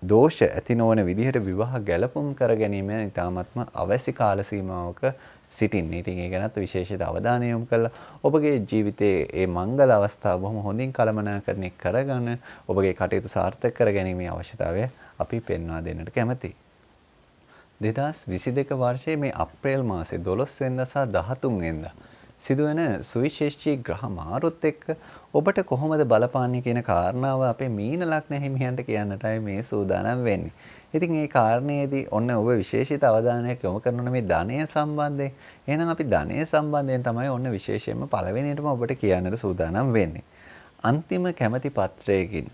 දෝෂ ඇති නොවන විදිහට විවාහ ගැලපුම් කර ගැනීම ඉතාමත්ම අවශ්‍ය කාල සීමාවක සිටින්නේ. ඉතින් ඒ ගැනත් විශේෂිත අවධානය යොමු කළා ඔබගේ ජීවිතයේ මේ මංගල අවස්ථාව බොහොම හොඳින් කළමනාකරණය කරගෙන ඔබගේ කටයුතු සාර්ථක කර ගැනීමේ අවශ්‍යතාවය අපි පෙන්වා දෙන්නට කැමැතියි. 2022 වර්ෂයේ මේ අප්‍රේල් මාසේ 12 වෙනිදා සහ 13 වෙනිදා සිදුවෙන සුවිශේෂී ග්‍රහ මාරුත් එක්ක ඔබට කොහොමද බලපාන්නේ කියන කාරණාව අපේ මීන ලග්න හිමියන්ට කියන්නටයි මේ සූදානම් වෙන්නේ. ඉතින් මේ කාරණේදී ඔන්න ඔබ විශේෂිත අවධානයක් යොමු කරන මේ ධනය සම්බන්ධයෙන්. එහෙනම් අපි ධනය සම්බන්ධයෙන් තමයි ඔන්න විශේෂයෙන්ම පළවෙනියටම ඔබට කියන්නට සූදානම් වෙන්නේ. අන්තිම කැමැති පත්‍රයකින්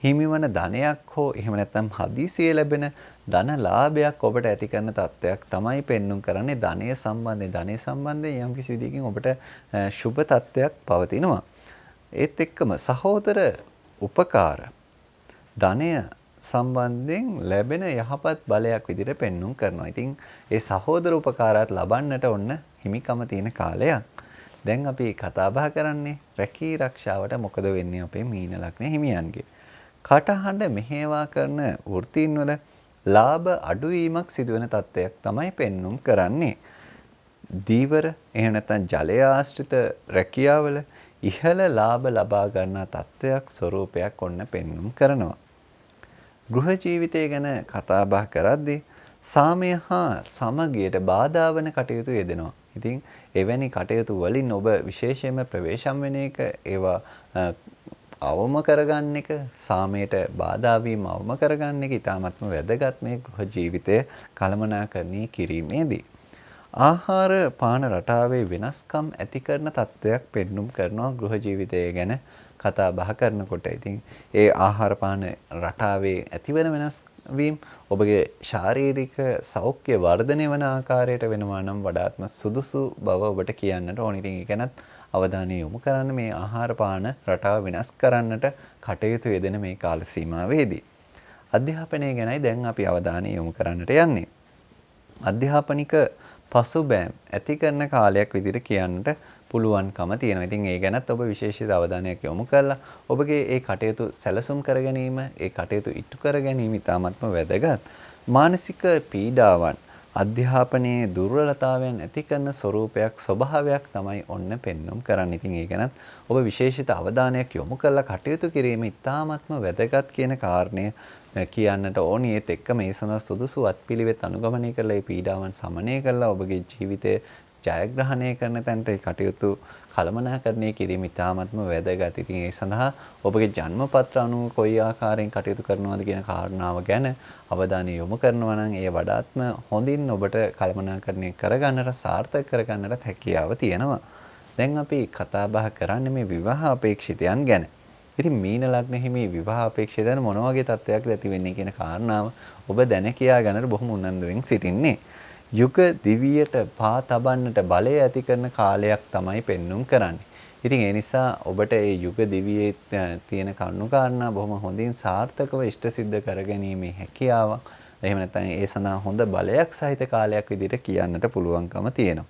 හිමිවන ධනයක් හෝ එහෙම නැත්නම් හදිසියේ ලැබෙන ධන ලාභයක් ඔබට ඇති කරන තත්ත්වයක් තමයි පෙන්눔 කරන්නේ ධනය සම්බන්ධයෙන්. ධනය සම්බන්ධයෙන් යම් කිසි විදිහකින් ඔබට සුබ තත්ත්වයක් පවතිනවා. ඒත් එක්කම සහෝදර උපකාර ධනය සම්බන්ධයෙන් ලැබෙන යහපත් බලයක් විදිහට පෙන්눔 කරනවා. ඉතින් ඒ සහෝදර උපකාරات ලබන්නට ඔන්න හිමිකම තියෙන කාලයක්. දැන් අපි කතා බහ කරන්නේ රැකී ආරක්ෂාවට මොකද වෙන්නේ අපේ මීන ලග්න හිමියන්ගේ. කටහඬ මෙහෙවා කරන වෘත්තීන් වල ලාභ අඩුවීමක් සිදුවෙන තත්ත්වයක් තමයි පෙන්눔 කරන්නේ. දීවර එහෙම නැත්නම් ජලය ආශ්‍රිත රැකියාවල ඉහළ ලාභ ලබා ගන්නා තත්ත්වයක් ස්වરૂපයක් ඔන්න පෙන්눔 කරනවා. ගෘහ ජීවිතය ගැන කතා බහ කරද්දී සාමය හා සමගියට බාධා වන කටයුතු යෙදෙනවා. ඉතින් එවැනි කටයුතු වලින් ඔබ විශේෂයෙන්ම ප්‍රවේශම් වෙන එක ඒවා අවම කරගන්න එක සාමයට බාධා වීම අවම කරගන්න එක ඉතාමත්ම වැදගත් මේ ගෘහ ජීවිතය කළමනාකරණය කිරීමේදී. ආහාර පාන රටාවේ වෙනස්කම් ඇති කරන තත්ත්වයක් පෙන්눔 කරනවා ගෘහ ජීවිතය ගැන කතා බහ කරනකොට. ඉතින් ඒ ආහාර පාන රටාවේ ඇතිවන වෙනස් වීම ඔබගේ ශාරීරික සෞඛ්‍ය වර්ධනය වන ආකාරයට වෙනවා නම් වඩාත්ම සුදුසු බව ඔබට කියන්නට ඕන. ඉතින් ඒ ගැනත් අවධානය යොමු කරන්න මේ ආහාර පාන රටාව වෙනස් කරන්නට කටයුතු යෙදෙන මේ කාල සීමාවේදී. අධ්‍යාපනය ගැනයි දැන් අපි අවධානය යොමු කරන්නට යන්නේ. අධ්‍යාපනික පසුබෑම් ඇති කරන කාලයක් විදිහට කියන්නට පුළුවන්කම තියෙනවා. ඉතින් ඒ ගැනත් ඔබ විශේෂිත අවධානයක් යොමු කරලා ඔබගේ ඒ කටයුතු සැලසුම් කර ගැනීම, ඒ කටයුතු ඉටු කර ගැනීම ඉතාමත්ම වැදගත්. මානසික පීඩාවන් අධ්‍යාපනයේ දුර්වලතාවයන් ඇති කරන ස්වરૂපයක් ස්වභාවයක් තමයි ඔන්න පෙන්눔 කරන්නේ. ඉතින් ඒ ගැනත් ඔබ විශේෂිත අවධානයක් යොමු කරලා කටයුතු කිරීම ඉතාමත්ම වැදගත් කියන කාරණය කියන්නට ඕනි. ඒත් එක්ක මේ සඳහා සුදුසු වත්පිළිවෙත් අනුගමනය කරලා මේ පීඩාවන් සමනය කරලා ඔබගේ ජීවිතය ජයග්‍රහණය කරන තැනට ඒ කටයුතු කළමනාකරණය කිරීම ඉතාමත්ම වැදගත්. ඉතින් ඒ සඳහා ඔබගේ ජන්මපත්‍ර අනුව කොයි ආකාරයෙන් කටයුතු කරනවද කියන කාරණාව ගැන අවධානය යොමු කරනවා නම් ඒ වඩාත්ම හොඳින් ඔබට කළමනාකරණය කරගන්නට සාර්ථක කරගන්නට හැකියාව තියෙනවා. දැන් අපි කතා බහ කරන්නේ මේ විවාහ අපේක්ෂිතයන් ගැන. ඉතින් මීන ලග්න හිමි විවාහ අපේක්ෂිතයන් මොන වගේ තත්ත්වයක්ද ඇති වෙන්නේ කියන කාරණාව ඔබ දැන කියා ගන්නට බොහොම උනන්දුවෙන් සිටින්නේ. යුග දිවියට පා තබන්නට බලය ඇති කරන කාලයක් තමයි පෙන්눔 කරන්නේ. ඉතින් ඒ නිසා ඔබට මේ යුග දිවියේ තියෙන කරුණු කාරණා බොහොම හොඳින් සාර්ථකව ඉෂ්ට සිද්ධ කරගැනීමේ හැකියාවක් එහෙම නැත්නම් ඒ සඳහා හොඳ බලයක් සහිත කාලයක් විදිහට කියන්නට පුළුවන්කම තියෙනවා.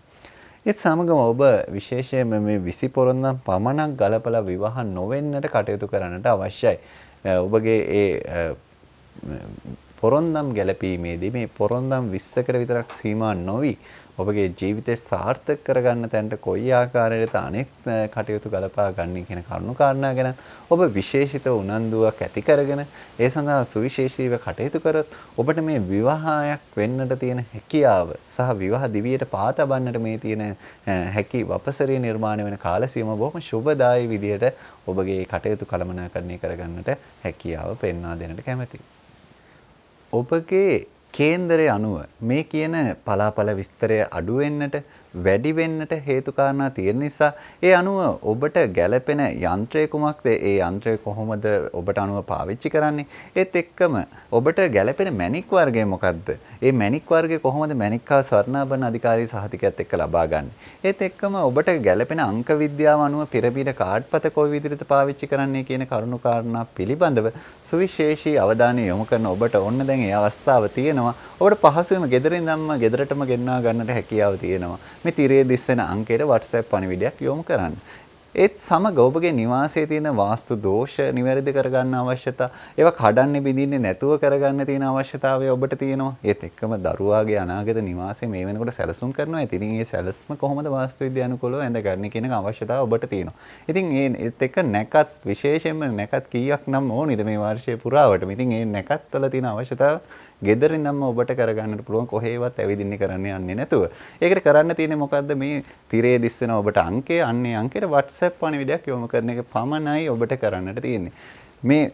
ඒත් සමගම ඔබ විශේෂයෙන්ම මේ 20 පොරොන්දම් පමණක් ගලපලා විවාහ නොවෙන්නට කටයුතු කරන්නට අවශ්‍යයි. ඔබගේ ඒ පොරොන්දම් ගැලපීමේදී මේ පොරොන්දම් 20කට විතරක් සීමා නොවි ඔබගේ ජීවිතය සාර්ථක කරගන්න තැනට කොයි ආකාරයකද අනෙක් කටයුතු ගලපා ගන්න කියන කරුණු කාරණා ගැන ඔබ විශේෂිත උනන්දුවක් ඇති කරගෙන ඒ සඳහා සුවිශේෂීව කටයුතු කරොත් ඔබට මේ විවාහයක් වෙන්නට තියෙන හැකියාව සහ විවාහ දිවියට පා තබන්නට මේ තියෙන හැකි වපසරිය නිර්මාණය වෙන කාල සීමාව බොහොම සුබදායී විදිහට ඔබගේ කටයුතු කළමනාකරණය කරගන්නට හැකියාව පෙන්වා දෙන්නට කැමැතියි. ඔබගේ කේන්දරය අනුව මේ කියන පලාපල විස්තරය අඩු වෙන්නට වැඩි වෙන්නට හේතු කාරණා තියෙන නිසා ඒ අනුව ඔබට ගැළපෙන යන්ත්‍රය කුමක්ද? ඒ යන්ත්‍රය කොහොමද ඔබට අනුව පාවිච්චි කරන්නේ? ඒත් එක්කම ඔබට ගැළපෙන මැණික් වර්ගය මොකක්ද? ඒ මැණික් වර්ගය කොහොමද මැණික් හා ස්වර්ණාභරණ අධිකාරී සහතිකයත් එක්ක ලබා ගන්න? ඒත් එක්කම ඔබට ගැළපෙන අංක විද්‍යාව අනුව පිරපීඩ කාඩ්පත කොයි විදිහට පාවිච්චි කරන්නේ කියන කරුණු කාරණා පිළිබඳව සුවිශේෂී අවධානය යොමු කරන ඔබට ඔන්න දැන් ඒ අවස්ථාව තියෙනවා. ඔබට පහසුවෙන්ම ගෙදරින්දම්ම ගෙදරටම ගෙන්වා ගන්නට හැකියාව තියෙනවා. මේ තිරයේ දිස්සෙන අංකයට WhatsApp පණිවිඩයක් යොමු කරන්න. ඒත් සමග ඔබගේ නිවාසයේ තියෙන වාස්තු දෝෂ නිවැරදි කරගන්න අවශ්‍යතා, ඒවා කඩන්නේ බිඳින්නේ නැතුව කරගන්න තියෙන අවශ්‍යතාවය ඔබට තියෙනවා. ඒත් එක්කම දරුවාගේ අනාගත නිවාසය මේ වෙනකොට සැලසුම් කරනවා. ඉතින් මේ සැලසුම කොහොමද වාස්තු විද්‍යානුකූලව ඇඳගන්නේ කියන අවශ්‍යතාව ඔබට තියෙනවා. ඉතින් ඒත් එක්ක නැකත් විශේෂයෙන්ම නැකත් කීයක් නම් ඕනිද මේ වර්ෂයේ පුරාවටම. ඉතින් මේ නැකත් වල තියෙන අවශ්‍යතාව ගෙදරින්ම ඔබට කරගන්නට පුළුවන් කොහේවත් ඇවිදින්න කරන්න යන්නේ නැතුව. ඒකට කරන්න තියෙන්නේ මොකද්ද? මේ තිරේ දිස්සන ඔබට අංකය අන්නේ අංකයට WhatsApp පණිවිඩයක් යොමු කරන එක පමණයි ඔබට කරන්නට තියෙන්නේ. මේ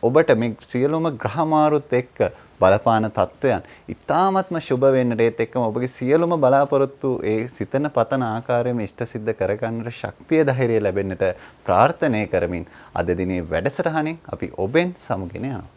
ඔබට මේ සියලුම ග්‍රහ මාරුත් එක්ක බලපාන තත්වයන් ඉතාමත්ම සුබ වෙන්නට ඒත් එක්කම ඔබගේ සියලුම බලාපොරොත්තු ඒ සිතන පතන ආකාරයෙන්ම ඉෂ්ට සිද්ධ කරගන්නට ශක්තිය ධෛර්යය ලැබෙන්නට ප්‍රාර්ථනා කරමින් අද දිනේ වැඩසටහනින් අපි ඔබෙන් සමුගෙන යනවා.